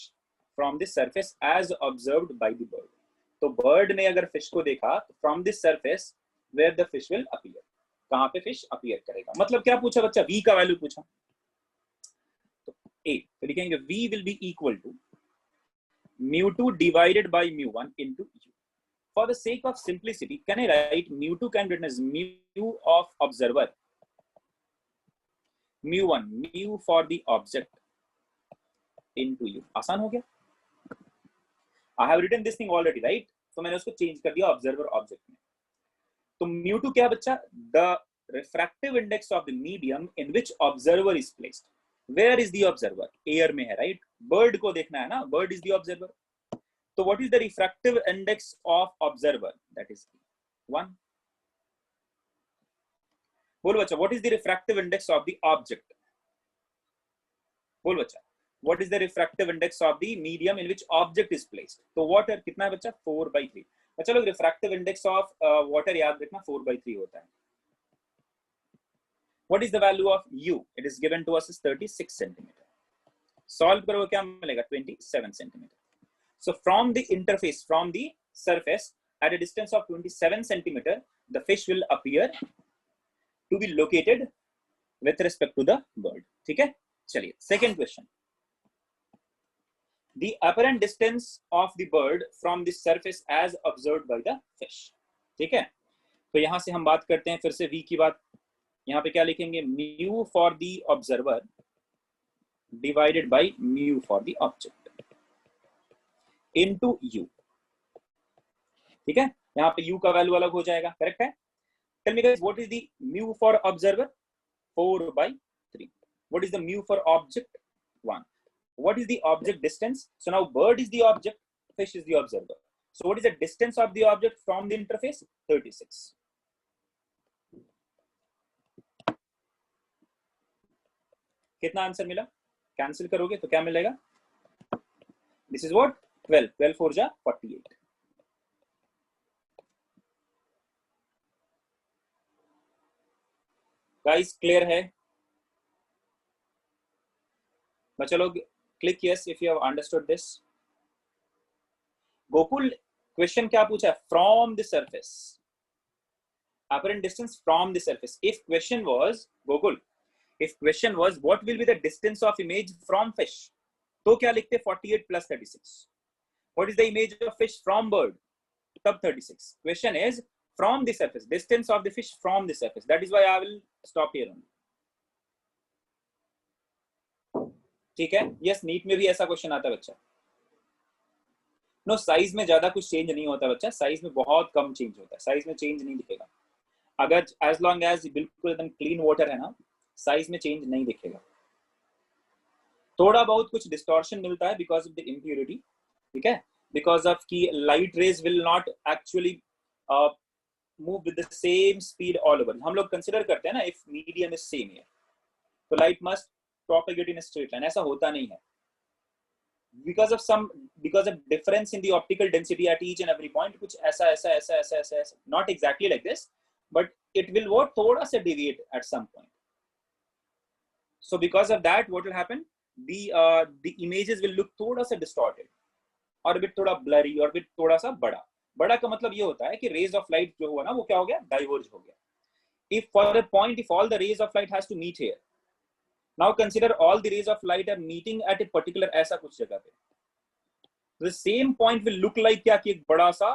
from the surface as observed by the bird. तो bird ने अगर fish को देखा, from this surface where the fish will appear, कहां पे fish appear करेगा. मतलब क्या पूछा बच्चा? v का वैल्यू पूछा. तो a तो लिखेंगे v will be equal to mu2 divided by mu1 into u. For the sake of simplicity, can I write mu2 can written as mu of observer, mu1 mu for the object into u. आसान हो गया. I have written this thing already, right? तो मैंने उसको change कर दिया observer object में. तो mu2 क्या बच्चा? The refractive index of the medium in which observer is placed. Where is the observer? Air में है, right? Bird को देखना है ना, bird is the observer. तो what is the refractive index of observer? That is 1. बोल बच्चा, what is the refractive index of the object? बोल बच्चा, what is the refractive index of the medium in which object is placed? तो water कितना है बच्चा? 4/3. बच्चा लोग refractive index of water याद रखना 4/3 होता है. What is the value of u? It is given to us as 36 centimeter. Solve करो क्या मिलेगा? 27 centimeter. So from the interface, from the surface at a distance of 27 centimeter, the fish will appear to be located with respect to the bird. ठीक है? चलिए, second question. The apparent distance of the bird from the surface as observed by the fish. ठीक है? तो यहां से हम बात करते हैं फिर से v की बात. यहाँ पे क्या लिखेंगे? mu for the observer divided by mu for the object into u. ठीक है? यहाँ पे u का वैल्यू अलग हो जाएगा. करेक्ट है? Tell me guys, what is the mu for observer? 4/3. What is the mu for object? 1. What is the object distance? So now bird is the object, fish is the observer. So what is the distance of the object from the interface? 36. कितना answer मिला? Cancel करोगे तो क्या मिलेगा? This is what 12 4 जा 48। Guys clear है? बच्चे लोग click yes if you have understood this. Gokul question क्या पूछा है? From the surface, apparent distance from the surface. If question was Gokul, if question was what will be the distance of image from fish, तो क्या लिखते? 48 plus 36. What is the image of fish from bird? तब 36. Question is from the surface, distance of the fish from the surface. That is why I will stop here only. ठीक है? Yes, NEET में भी ऐसा question आता है बच्चा। No, size में ज्यादा कुछ चेंज नहीं होता बच्चा, साइज में बहुत कम चेंज होता है, साइज में चेंज नहीं दिखेगा। अगर एज लॉन्ग एज बिल्कुल एकदम क्लीन वाटर है ना, साइज में चेंज नहीं दिखेगा। थोड़ा बहुत कुछ डिस्टॉर्शन मिलता है बिकॉज ऑफ द इम्प्योरिटी, ठीक है, बिकॉज ऑफ की light rays will not actually move with the same speed all over. हम लोग कंसिडर करते हैं ना, if medium is same here तो light must propagate in straight line, ऐसा होता नहीं है। because of difference in the optical density at each and every point, कुछ ऐसा, not exactly like this, but it will what थोड़ा सा deviate at some point. So because of that, what will happen? The images will look थोड़ा सा distorted, और bit थोड़ा blurry, और bit थोड़ा सा बड़ा का मतलब ये होता है कि rays of light जो हुआ ना, वो क्या हो गया? Diverge हो गया. If for a point, if all the rays of light has to meet here, now consider all the rays of light are meeting at a particular ऐसा कुछ जगह पे, the same point will look like क्या कि एक बड़ा सा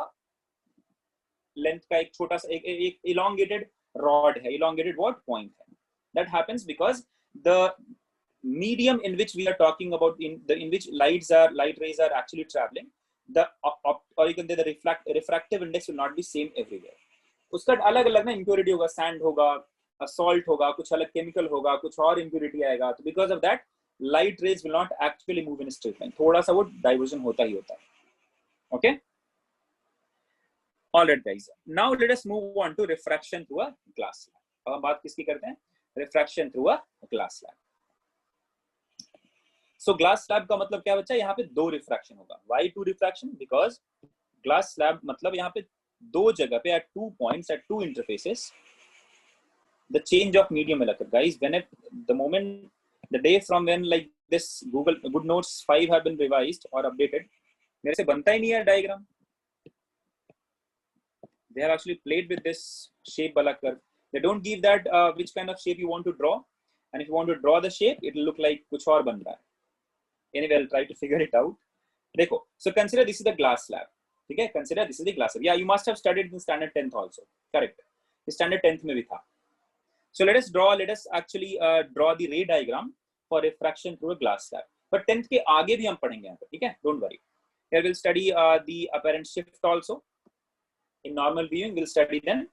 length का एक छोटा सा एक elongated rod है, elongated what point है. That happens because the medium in which we are talking about, in which light rays are actually traveling, the or you can say the refractive index will not be same everywhere. उसका अलग अलग ना impurity होगा, sand होगा, salt होगा, कुछ अलग chemical होगा, कुछ और impurity आएगा, तो because of that light rays will not actually move in a straight line, थोड़ा सा वो diversion होता ही होता है. Okay, all right guys, now let us move on to refraction through a glass slab. अब हम बात किसकी करते हैं? Refraction through a glass slab. So glass slab का मतलब क्या बच्चा? यहाँ पे दो रिफ्रैक्शन होगा. Why two refraction? Because glass slab मतलब यहाँ पे दो जगह पे at 2 points, at 2 interfaces, the change of medium will occur. Guys, when the day from when like this Google Good Notes 5 have been revised or updated, मेरे से बनता ही नहीं है diagram. They have actually played with this shape wala curve. They don't give that which kind of shape you want to draw, and if you want to draw the shape, it will look like कुछ और बन रहा है. Anyway, I'll try to figure it out. देखो, so consider this is the glass slab. ठीक है? Consider this is the glass slab. Yeah, you must have studied in standard 10th also. Correct. Standard 10th में भी था. So let us actually draw the ray diagram for refraction through a glass slab. But 10th के आगे भी हम पढ़ेंगे यहाँ पे, ठीक है? Don't worry. Here we'll study the apparent shift also. In normal viewing, we'll study then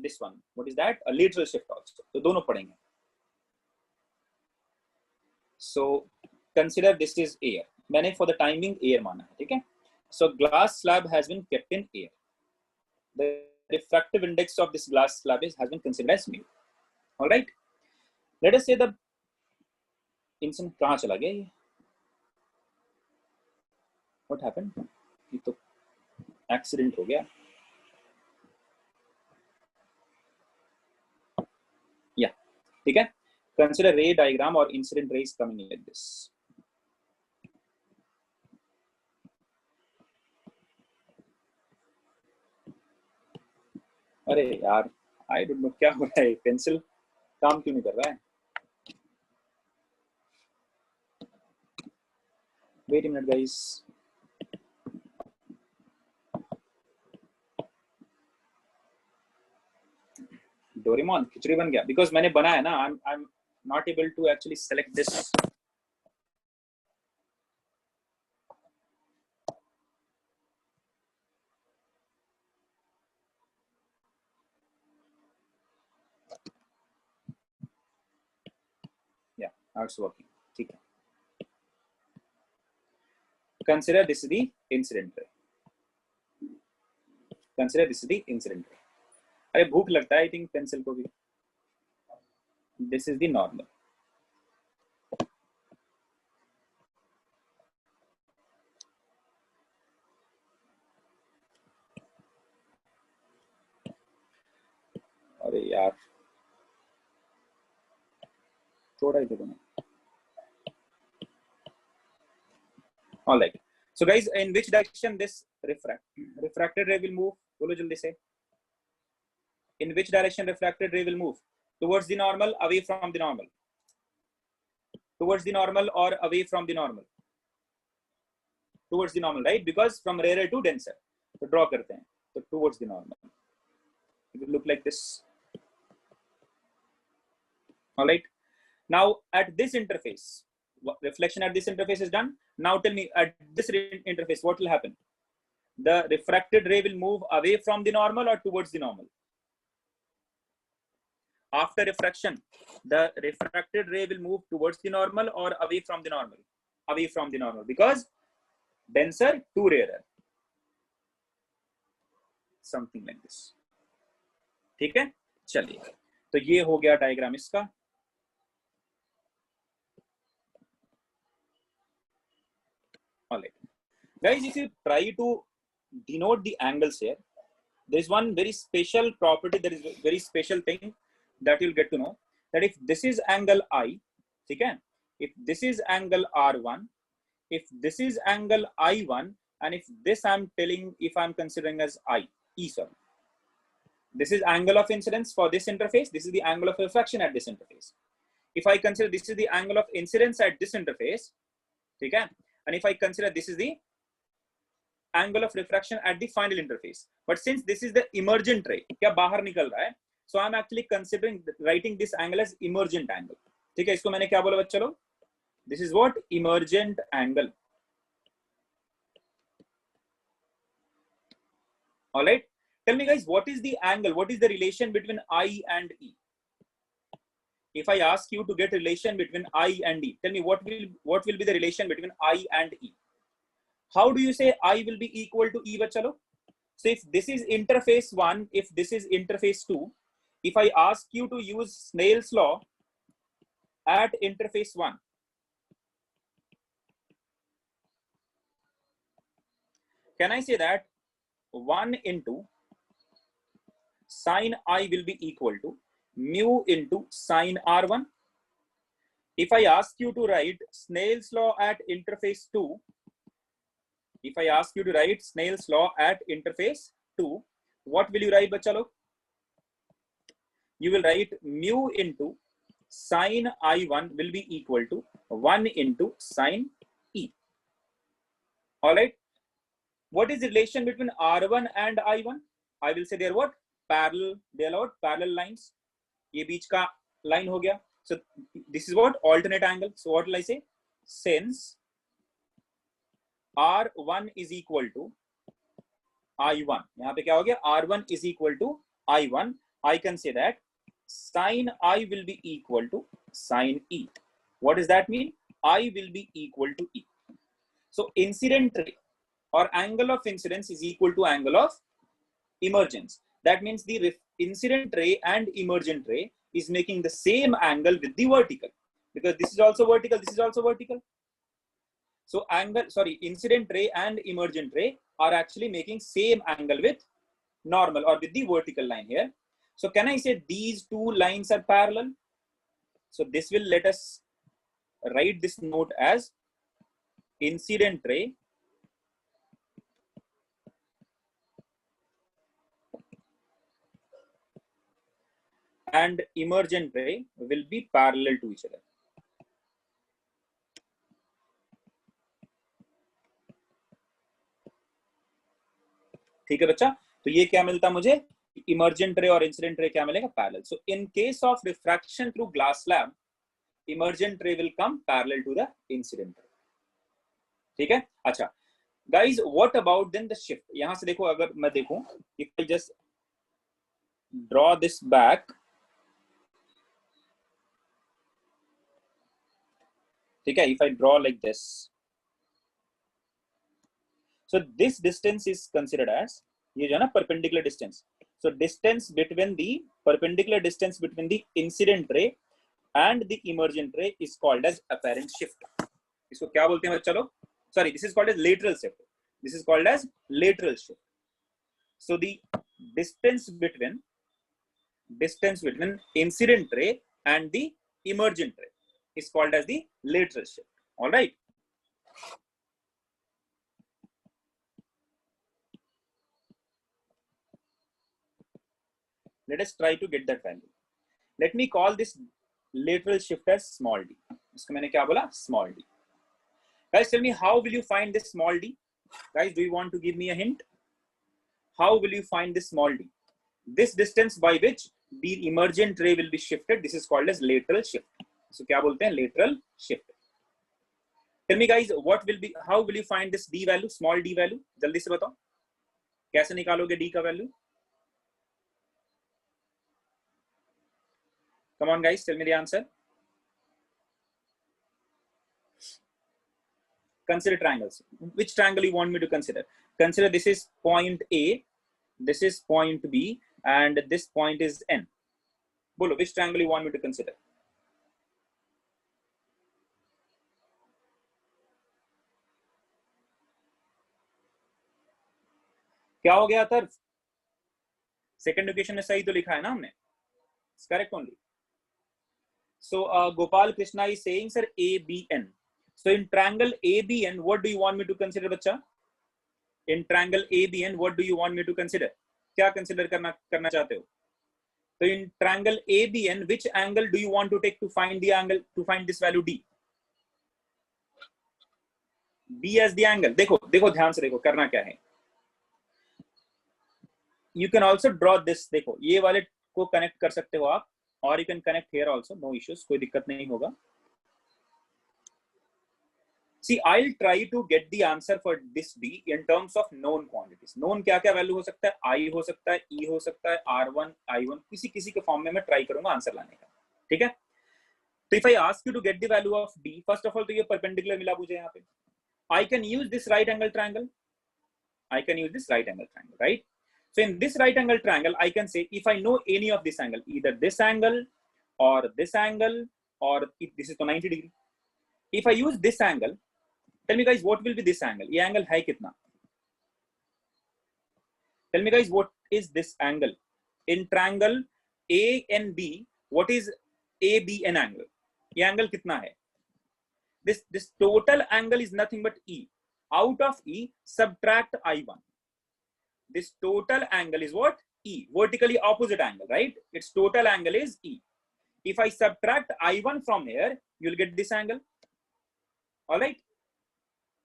this one. What is that? A lateral shift also. तो दोनों पढ़ेंगे. So consider this is air. मैंने for the timing air माना है, ठीक है? So glass slab has been kept in air. The refractive index of this glass slab has been considered as mu. All right. Let us say the इंसान कहाँ चला गया ये? What happened? ये तो एक्सीडेंट हो गया. Yeah, ठीक है. Consider ray diagram or incident rays coming like this. अरे यार, I don't know क्या हो रहा है, पेंसिल काम क्यों नहीं कर रहा है? Wait a minute guys. Doraemon खिचड़ी बन गया because मैंने बनाया ना. I'm not able to actually select this. Yeah, now it's working. ठीक है. Consider this is the incident ray. Consider this is the incident ray. अरे भूख लगता है I think पेंसिल को भी. This is the normal. यार, छोड़ा ही तो तुमने। All right. So guys, in which direction this refracted ray will move? बोलो जल्दी से. In which direction refracted ray will move? Towards the normal, away from the normal. Towards the normal or away from the normal? Towards the normal, right? Because from rarer to denser. So draw करते हैं. So towards the normal. It will look like this. All right. Now at this interface, reflection at this interface is done. Now tell me, at this interface, what will happen? The refracted ray will move away from the normal or towards the normal? After refraction, the refracted ray will move towards the normal or away from the normal? Away from the normal, because denser to rarer. Something like this. ठीक है, चलिए, तो ये हो गया diagram इसका. All right, guys, if you try to denote the angles here, there is one very special property, there is a very special thing that you'll get to know, that if this is angle I, okay, if this is angle R1, if this is angle I1, and if this I'm telling, if I'm considering as sorry, this is angle of incidence for this interface, this is the angle of refraction at this interface. If I consider this is the angle of incidence at this interface, okay, and if I consider this is the angle of refraction at the final interface, but since this is the emergent ray, क्या बाहर निकल रहा है, so I'm actually considering writing this angle as emergent angle. ठीक है, इसको मैंने क्या बोला बच्चों लोग? This is what? Emergent angle. All right. Tell me guys, what is the angle? What is the relation between I and E? If I ask you to get relation between I and E, tell me what will be the relation between I and E? How do you say I will be equal to E, bachalo? So if this is interface 1, if this is interface 2, if I ask you to use Snell's law at interface 1, can I say that 1 into sine I will be equal to mu into sine R1? If I ask you to write Snell's law at interface 2, if I ask you to write Snell's law at interface 2, what will you write, bachalo? You will write mu into sine I1 will be equal to 1 into sine E. All right. What is the relation between R1 and I1? I will say they are what? Parallel. They are what? Parallel lines. ये बीच का line हो गया. So this is what? Alternate angle. So what will I say? Since R1 is equal to I1. यहाँ पे क्या हो गया? R1 is equal to I1. I can say that sine I will be equal to sine E. What does that mean? I will be equal to E. So incident ray or angle of incidence is equal to angle of emergence. That means the incident ray and emergent ray is making the same angle with the vertical, because this is also vertical, this is also vertical. So incident ray and emergent ray are actually making same angle with normal or with the vertical line here. So can I say these two lines are parallel? So this will let us write this note as incident ray and emergent ray will be parallel to each other. ठीक है बच्चा, तो ये क्या मिलता मुझे? Emergent रे और इंसिडेंट रे क्या मिलेगा? Parallel. So in case of refraction through glass slab, emergent ray will come parallel to the incident ray. ठीक है. अच्छा guys, what about then the shift? यहां से देखो, अगर मैं देखूं, if I just draw this back, ठीक है, if I draw like this, so this distance is considered as, ये जो है ना perpendicular distance. So distance between the perpendicular distance between the incident ray and the emergent ray is called as apparent shift. इसको क्या बोलते हैं बच्चा लोग? Sorry, this is called as lateral shift. This is called as lateral shift. So the distance between distance between incident ray and the emergent ray is called as the lateral shift. All right. Let us try to get that value. Let me call this lateral shift as small d. इसको मैंने क्या बोला? Small d. Guys, tell me, how will you find this small d? Guys, do you want to give me a hint? How will you find this small d? This distance by which the emergent ray will be shifted, this is called as lateral shift. So क्या बोलते हैं? Lateral shift. Tell me guys, what will be, how will you find this d value, small d value? जल्दी से बताओ, कैसे निकालोगे d का value? Come on guys, tell me the answer. Consider triangles. Which triangle you want me to consider? Consider this is point A, this is point B, and this point is N. Bolo, which triangle you want me to consider? क्या हो गया था? Second equation में सही तो लिखा है ना हमने? It's correct only. So Gopal Krishna is saying, sir, ABN. So in triangle ABN, what do you want me to consider, बच्चा? In triangle ABN, what do you want me to consider? क्या consider करना चाहते हो? So in triangle ABN, which angle do you want to take to find the angle, to find this value D? B as the angle. देखो ध्यान से देखो करना क्या है. You can also draw this. देखो ये वाले को connect कर सकते हो आप, or you can connect here also, no issues, कोई दिक्कत नहीं होगा. See, I'll try to get the answer for this D in terms of known quantities. Known क्या क्या value हो सकता है? I हो सकता है, E हो सकता है, R1, I1, किसी के फॉर्म में मैं ट्राई करूंगा आंसर लाने का. ठीक है? तो if I ask you to get the value of D, first of all तो ये perpendicular मिला मुझे यहाँ पे. I can use this right angle triangle. I can use this right angle triangle, right? So in this right angle triangle, I can say if I know any of this angle, either this angle or this angle, or if this is to 90 degree. If I use this angle, tell me guys, what will be this angle? ये angle है कितना? Tell me guys, what is this angle? In triangle A and B, what is ABN angle? ये angle कितना है? This total angle is nothing but E. Out of E, subtract I1. This total angle is what? E. Vertically opposite angle, right? Its total angle is E. If I subtract I1 from here, you'll get this angle. All right?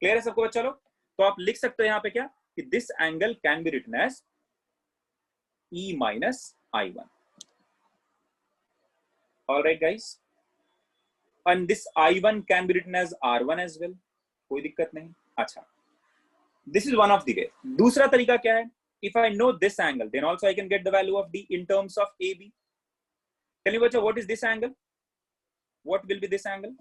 Clear है सबको बच्चा लोग? तो आप लिख सकते हो यहाँ पे क्या? कि this angle can be written as E minus I1. All right, guys? And this I1 can be written as R1 as well. कोई दिक्कत नहीं. अच्छा. This is one of the way. दूसरा तरीका क्या है? If I know this angle, then also I can get the value of D in terms of AB. Tell me बच्चा, what is this angle? What will be this angle?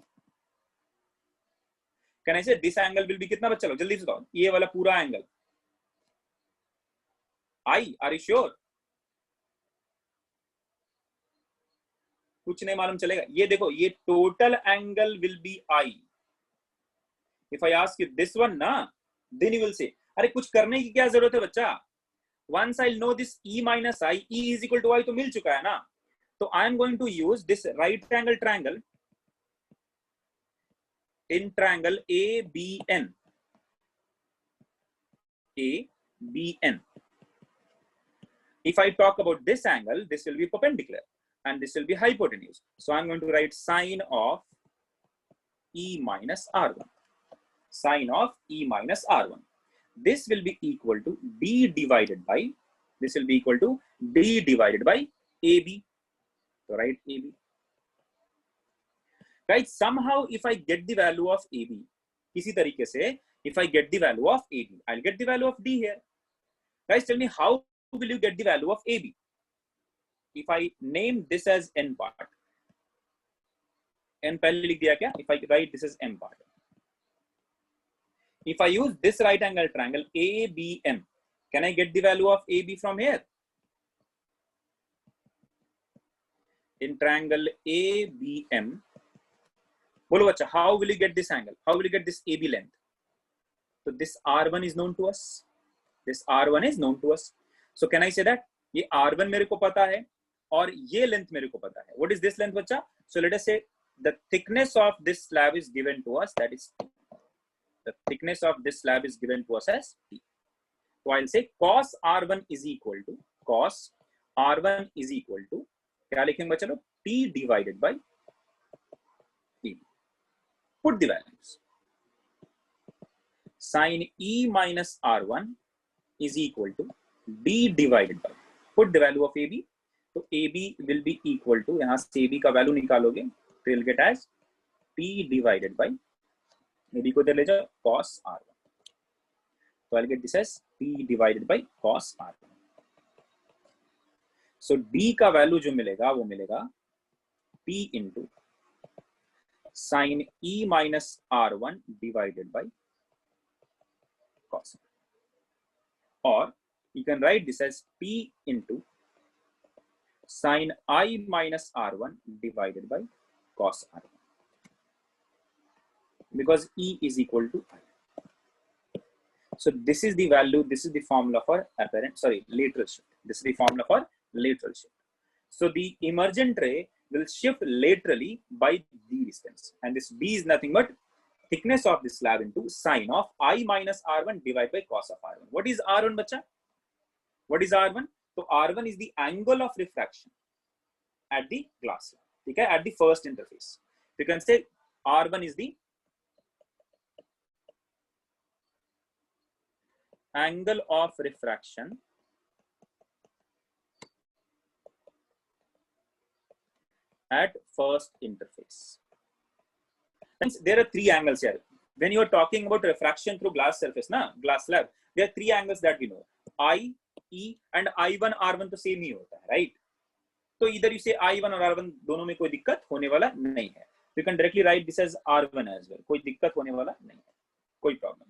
Can I say this angle will be कितना बच्चा लोग? जल्दी से बताओ. ये वाला पूरा angle. I, are you sure? कुछ नहीं मालूम चलेगा. ये देखो, ये total angle will be I. If I ask you this one ना, then you will say, अरे कुछ करने की क्या जरूरत है बच्चा? Once I'll know this E minus I, E is equal to I तो मिल चुका है ना. तो I am going to use this right angle triangle in triangle ABN. ABN. If I talk about this angle, this will be perpendicular and this will be hypotenuse. So I'm going to write sine of E minus R1. Sine of E minus R1. This will be equal to D divided by, this will be equal to D divided by AB. So write AB. Guys, somehow if I get the value of AB, किसी तरीके से, if I get the value of AB, I'll get the value of D here. Guys, tell me how will you get the value of AB? If I name this as N part, N पहले लिख दिया क्या? If I write this as M part. If I use this right angle triangle ABM, can I get the value of AB from here? In triangle ABM, बोलो बच्चा, how will you get this angle? How will you get this AB length? So this R1 is known to us. This R1 is known to us. So can I say that ये R1 मेरे को पता है और ये length मेरे को पता है. What is this length बच्चा? So let us say the thickness of this slab is given to us, that is T. The thickness of this slab is given to us as T. So I'll say cos R1 is equal to क्या लिखेंगे बच्चा लोग? T divided by T. Put the values. Sin E minus R1 is equal to D divided by, put the value of AB. तो AB will be equal to, यहां से AB का value निकालोगे तो you'll get as T divided by, AB को इधर ले जाओ, cos R1. So I'll get this as T divided by cos R1. So D का वैल्यू जो मिलेगा वो मिलेगा T into sin E minus R1 divided by cos. Or you can write this as T into sin I minus R1 divided by cos R1, because E is equal to I. So this is the value, this is the formula for lateral shift. This is the formula for lateral shift. So the emergent ray will shift laterally by D distance, and this D is nothing but thickness of this slab into sine of I minus R1 divided by cos of R1. What is R1 bacha? What is R1? So R1 is the angle of refraction at the glass slab, okay, at the first interface. You can say R1 is the angle of refraction at first interface. There are three angles here. When you are talking about refraction through glass surface, glass slab, there are three angles that we know. I, E and I1, R1 तो same ही होता है, right? तो either you say I1 और R1 दोनों में कोई दिक्कत होने वाला नहीं है. You can directly write this as R1 as well. कोई दिक्कत होने वाला नहीं है, कोई problem.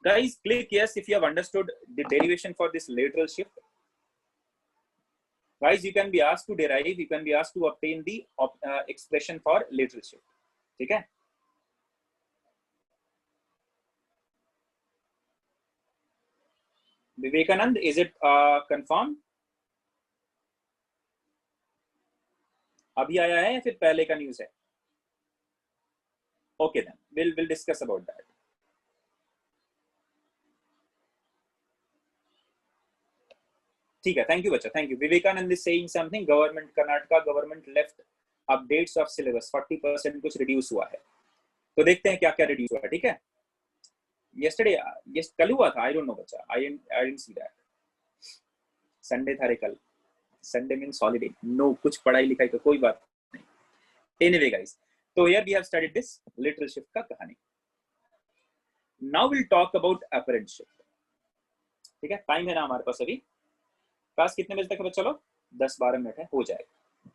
Guys, click yes if you have understood the derivation for this lateral shift. Guys, you can be asked to derive, you can be asked to obtain the expression for lateral shift. ठीक है? Vivekanand, is it confirmed? अभी आया है या फिर पहले का news है? Okay then, we'll discuss about that. ठीक है, thank you बच्चा, thank you. Vivekanand is saying something. Government Karnataka government left updates of syllabus 40% कुछ reduce हुआ है. तो देखते हैं क्या क्या reduce हुआ है, ठीक है? Yesterday, yes, कल हुआ था. I don't know बच्चा. I didn't see that. Sunday था रे कल. Sunday means holiday. No, कुछ पढ़ाई लिखाई तो कोई बात नहीं. Anyway, guys, so here we have studied this lateral shift का कहानी. Now we'll talk about apparent shift. ठीक है? टाइम है ना हमारे पास अभी? क्लास कितने बजे तक है बच्चा लोग? 10-12 मिनट है, हो जाएगा.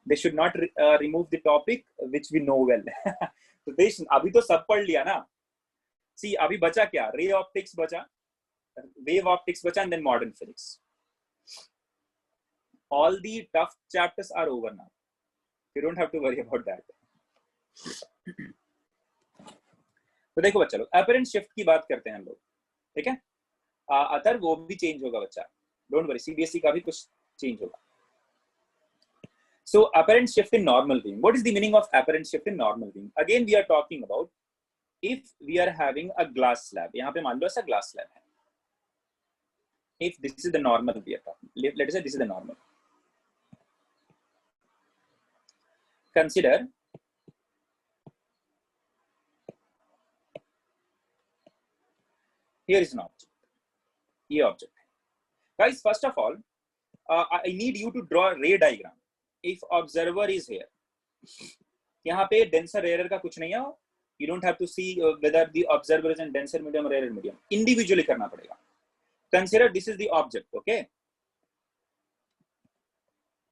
They should not remove the topic which we know well. तो देश अभी तो सब पढ़ लिया ना. See, अभी बचा क्या? Ray optics बचा, wave optics बचा, and then modern physics. All the tough chapters are over now. You don't have to worry about that. तो देखो बच्चा लोग, apparent shift की बात करते हैं हम लोग, ठीक है? अतर वो भी चेंज होगा बच्चा. Don't worry, CBSE का भी कुछ चेंज होगा. So apparent shift in normal beam. What is the meaning of apparent shift in normal beam? Again, we are talking about if we are having a glass slab. यहाँ पे मान लो ऐसा glass slab है. If this is the normal we are talking, let us say this is the normal. Consider here is an object. ये object. Guys, first of all, I need you to draw a ray diagram. If observer is here, यहाँ पे denser rarer का कुछ नहीं है. You don't have to see whether the observer is in denser medium or rarer medium. Individually करना पड़ेगा. Consider this is the object, okay?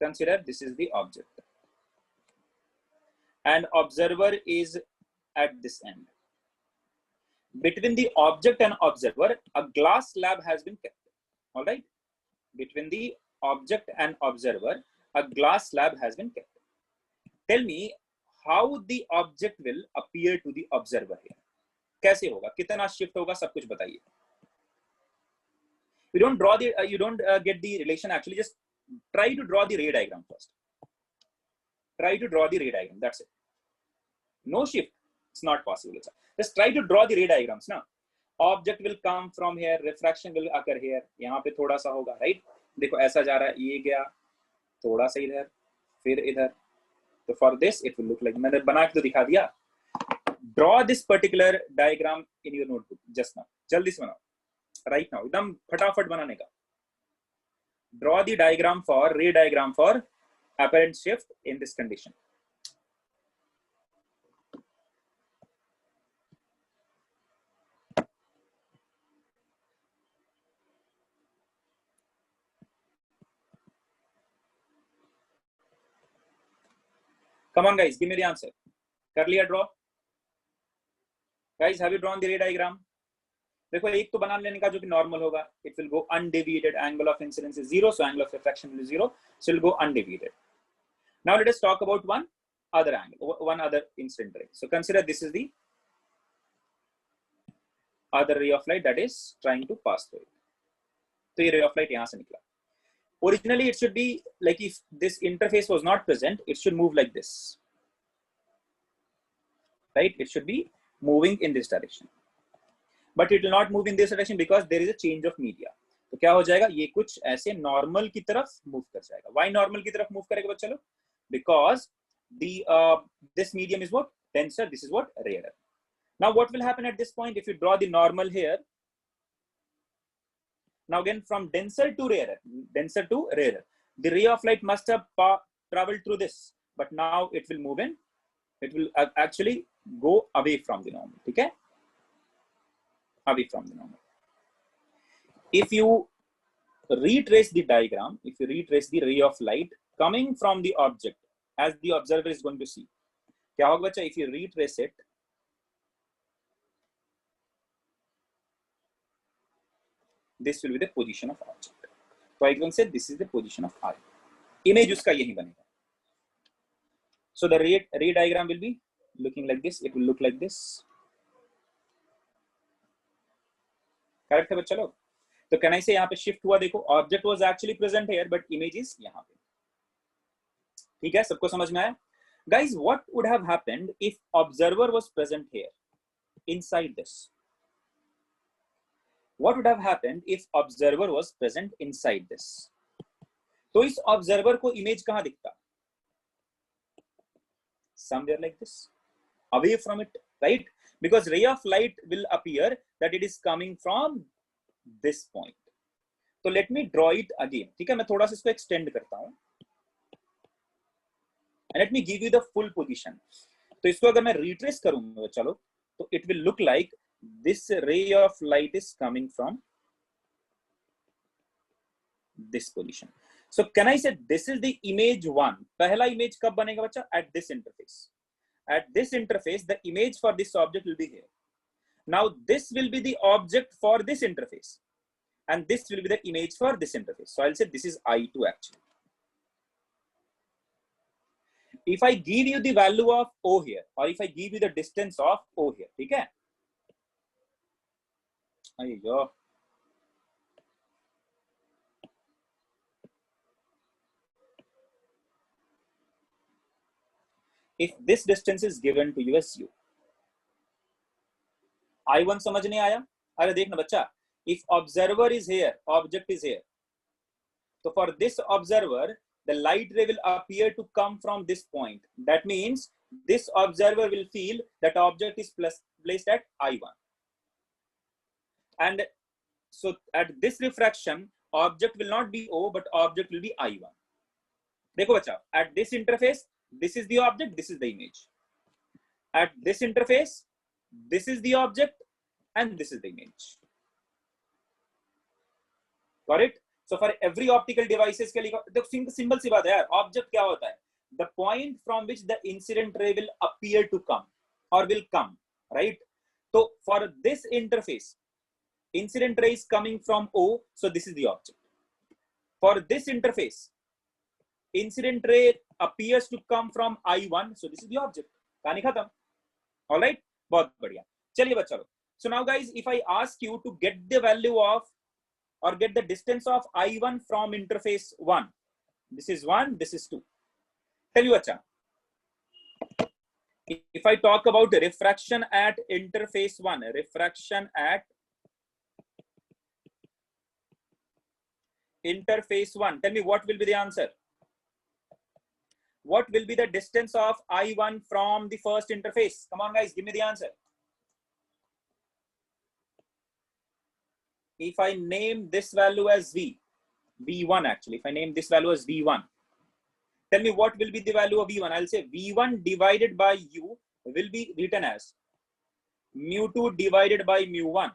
Consider this is the object. And observer is at this end. Between the object and observer, a glass slab has been kept. All right? Between the object and observer, a glass slab has been kept. Tell me how the object will appear to the observer here. कैसे होगा? कितना shift होगा? सब कुछ बताइए. You don't draw the, you don't get the relation. Actually, just try to draw the ray diagram first. Try to draw the ray diagram. That's it. No shift. It's not possible. Just try to draw the ray diagrams now. Object will come from here. Refraction will occur here. यहाँ पे थोड़ा सा होगा, right? देखो ऐसा जा रहा है, ये गया थोड़ा सा इधर, फिर इधर. तो for this it will look like, मैंने बना के तो दिखा दिया. Draw this particular diagram in your notebook just now. जल्दी से बनाओ. Right now. एकदम फटाफट बनाने का. Draw the diagram for ray diagram for apparent shift in this condition. Come on guys, give me the answer. कर लिया draw? Guys, have you drawn the ray diagram? देखो एक तो बना लेने का जो कि normal होगा. It will go undeviated. Angle of incidence is 0, so angle of refraction will be 0. So it will go undeviated. Now let us talk about one other angle, one other incident ray. So consider this is the other ray of light that is trying to pass through it. तो ये ray of light यहाँ से निकला. Originally, it should be like, if this interface was not present, it should move like this, right? It should be moving in this direction, but it will not move in this direction because there is a change of media. तो क्या हो जाएगा? ये कुछ ऐसे normal की तरफ move कर जाएगा. Why normal की तरफ move करेगा बच्चा लोग? Because the this medium is what? Denser. This is what? Rarer. Now, what will happen at this point if you draw the normal here? Now again, from denser to rarer, the ray of light must have traveled through this, but now it will move in. It will actually go away from the normal. Okay? Away from the normal. If you retrace the diagram, if you retrace the ray of light coming from the object, as the observer is going to see, क्या होगा बच्चा? If you retrace it, this will be the position of object. So I can say this is the position of I. Image उसका यही बनेगा. So the ray diagram will be looking like this. It will look like this. Correct है बच्चा लोग? तो can I say यहाँ पे shift हुआ? देखो, object was actually present here, but image is यहाँ पे. ठीक है, सबको समझ में आया? Guys, what would have happened if observer was present here, inside this? What would have happened if observer was present inside this? तो इस observer को image कहाँ दिखता? Somewhere like this, away from it, right? Because ray of light will appear that it is coming from this point. So let me draw it again. ठीक है, मैं थोड़ा सा इसको extend करता हूँ. And let me give you the full position. तो इसको अगर मैं retrace करूँगा चलो, तो it will look like this ray of light is coming from this position. So can I say this is the image one? पहला image कब बनेगा बच्चा? At this interface. At this interface, the image for this object will be here. Now this will be the object for this interface, and this will be the image for this interface. So I'll say this is I2 actually. If I give you the value of O here, or if I give you the distance of O here, ठीक है? अयो. If this distance is given to you as U, I1 समझ नहीं आया? अरे देखना बच्चा, if observer is here, object is here. So for this observer, the light ray will appear to come from this point. That means this observer will feel that object is placed at I1. And so at this refraction, object will not be O, but object will be I1. देखो बच्चा, at this interface, this is the object, this is the image. At this interface, this is the object, and this is the image. Got it? So for every optical devices के लिए तो simple सी बात है यार. Object क्या होता है? The point from which the incident ray will appear to come or will come, right? So for this interface, incident ray is coming from O, so this is the object. For this interface, incident ray appears to come from I1, so this is the object. कहानी खत्म. All right? बहुत बढ़िया. चलिए बच्चा लोग. So now guys, if I ask you to get the value of or get the distance of I1 from interface 1, this is 1, this is 2. Tell you acha, if I talk about refraction at interface 1, refraction at interface 1, tell me what will be the answer? What will be the distance of I1 from the first interface? Come on guys, give me the answer. If I name this value as V1 actually, if I name this value as V1, tell me what will be the value of V1? I'll say V1 divided by U will be written as mu2 divided by mu1.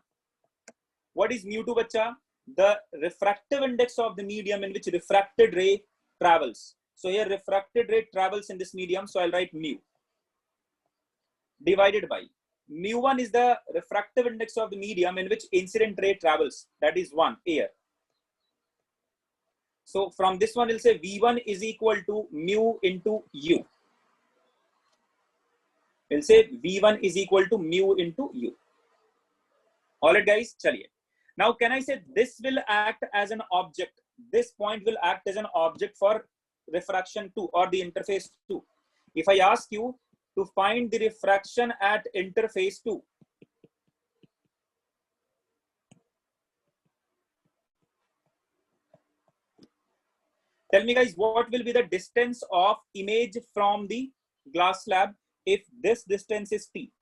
What is mu2, bacha? The refractive index of the medium in which refracted ray travels. So here refracted ray travels in this medium, so I'll write mu divided by mu1 is the refractive index of the medium in which incident ray travels, that is 1, air. So from this one, we'll say V1 is equal to mu into U. We'll say V1 is equal to mu into U. All right, guys, chaliye. Now, can I say this will act as an object? This point will act as an object for refraction 2 or the interface 2. If I ask you to find the refraction at interface 2, tell me guys, what will be the distance of image from the glass slab if this distance is T?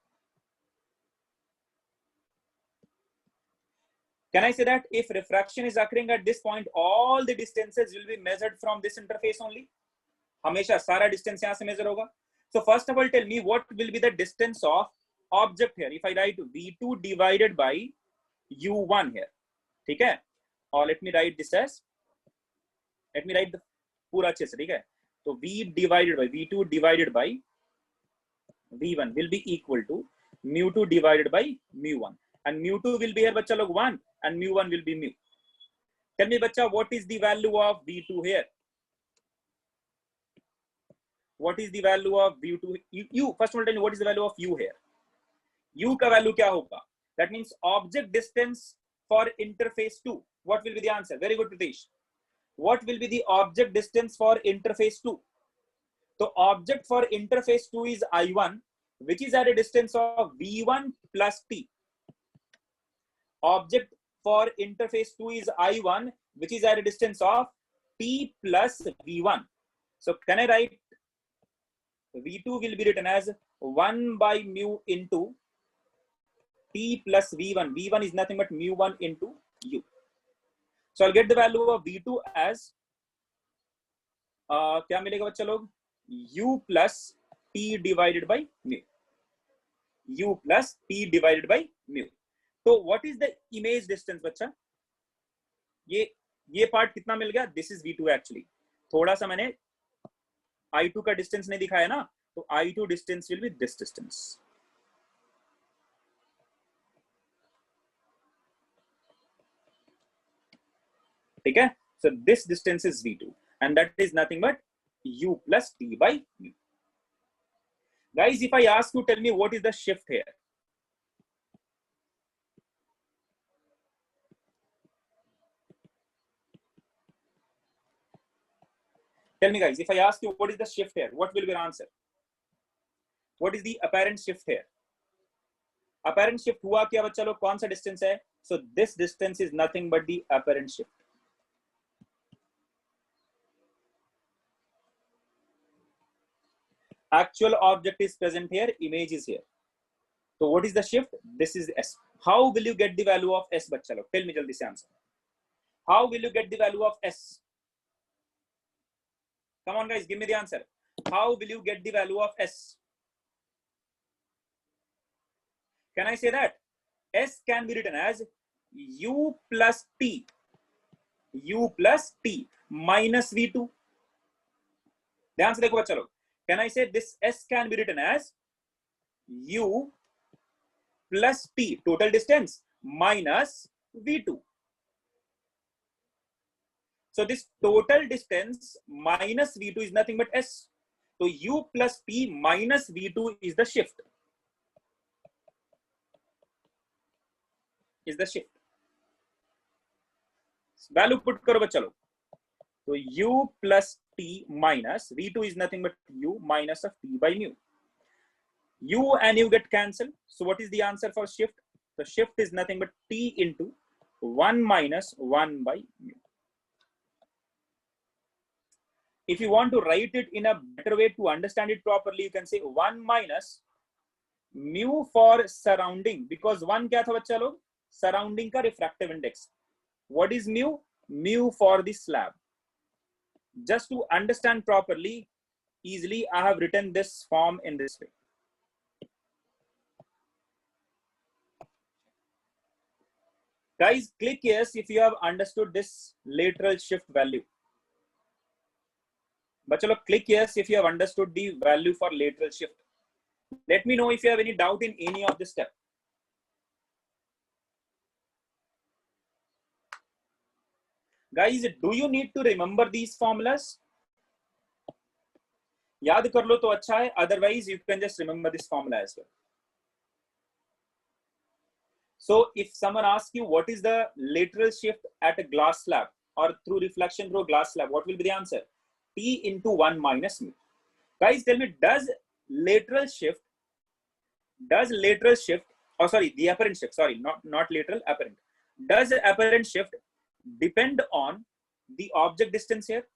Can I say that if refraction is occurring at this point, all the distances will be measured from this interface only? हमेशा सारा distance यहाँ से measure होगा. So first of all, tell me what will be the distance of object here. If I write V2 divided by U1 here, ठीक है? Or let me write this as, let me write the पूरा अच्छे से, ठीक है? तो V divided by V2 divided by V1 will be equal to mu2 divided by mu1. And mu2 will be here, बच्चा लोग 1 and mu1 will be mu. Tell me, बच्चा, what is the value of V2 here? What is the value of V2? U. First of all, tell me what is the value of U here? U का value क्या होगा? That means object distance for interface 2. What will be the answer? Very good, Pritesh. What will be the object distance for interface 2? So object for interface 2 is I1, which is at a distance of V1 plus T. Object for interface 2 is I1, which is at a distance of T plus V1. So can I write V2 will be written as 1 by mu into T plus V1. V1 is nothing but mu1 into U. So I'll get the value of V2 as क्या मिलेगा बच्चा लोग? U plus T divided by mu. U plus T divided by mu. So what is the image distance बच्चा? ये part कितना मिल गया? This is V2 actually. थोड़ा सा मैंने I2 का डिस्टेंस नहीं दिखाया ना, तो I2 distance will be this distance. ठीक है? So this distance is V2 and that is nothing but U plus T by mu. Guys, if I ask you, tell me what is the shift here? Tell me guys, if I ask you what is the shift here, what will be your answer? What is the apparent shift here? Apparent shift हुआ क्या बच्चा लोग? कौन सा distance है? So this distance is nothing but the apparent shift. Actual object is present here, image is here. So what is the shift? This is S. How will you get the value of S, बच्चा लोग? Tell me जल्दी से answer. How will you get the value of S? Come on guys, give me the answer. How will you get the value of S? Can I say that? S can be written as U plus T. U plus T minus V2. ध्यान से देखो बच्चा लोग. Can I say this S can be written as U plus T, total distance, minus V2. So this total distance minus V2 is nothing but S. So U plus T minus V2 is the shift. Is the shift. Value put करो बच्चा लोग. तो u plus t minus v2 is nothing but u minus of t by mu. U and u get cancelled. So what is the answer for shift? The shift is nothing but t into 1 minus 1 by mu. If you want to write it in a better way to understand it properly, you can say 1 minus mu for surrounding, because 1 क्या था बच्चा लोग? Surrounding का refractive index. What is mu? Mu for the slab. Just to understand properly, easily, I have written this form in this way. Guys, click yes if you have understood this lateral shift value. But chalo, click yes if you have understood the value for lateral shift. Let me know if you have any doubt in any of this step. Guys, do you need to remember these formulas? याद कर लो तो अच्छा है. Otherwise, you can just remember this formula as well. So, if someone asks you what is the lateral shift at a glass slab or through reflection through a glass slab, what will be the answer? T into 1 minus mu. Guys, tell me, does lateral shift, oh sorry, the apparent shift, sorry, not lateral, apparent. Does apparent shift depend on the object distance here?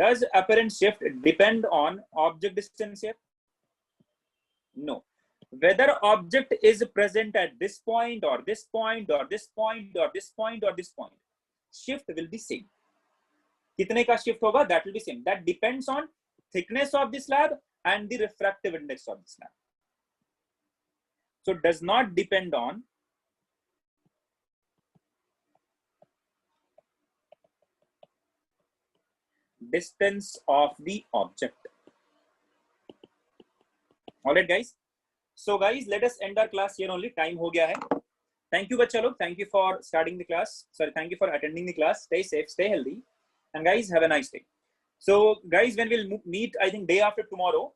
Does apparent shift depend on object distance here? No. Whether object is present at this point or this point or this point or this point or this point, shift will be same. कितने का shift होगा? That will be same. That depends on thickness of the slab and the refractive index of the slab. So it does not depend on distance of the object. All right, guys. So guys, let us end our class here only. Time ho gaya hai. Thank you, bachcha log. Thank you for starting the class. Sorry, thank you for attending the class. Stay safe, stay healthy, and guys, have a nice day. So guys, when we'll meet, I think day after tomorrow,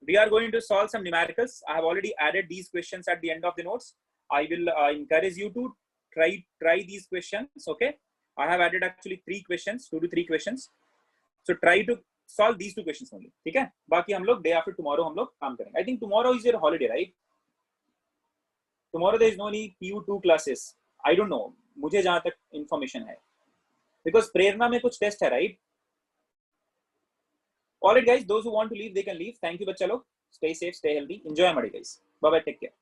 we are going to solve some numericals. I have already added these questions at the end of the notes. I will encourage you to try these questions. Okay, I have added actually 3 questions, 2 to 3 questions. So try to solve these 2 questions only. ठीक है? बाकी हम लोग day after tomorrow हम लोग काम करेंगे. I think tomorrow is your holiday, right? Tomorrow there is no any PU2 classes. I don't know. मुझे जहाँ तक information है. Because प्रेरणा में कुछ test है, right? All right, guys. Those who want to leave, they can leave. Thank you, बच्चा लोग. Stay safe, stay healthy. Enjoy, हमारे guys. Bye bye. Take care.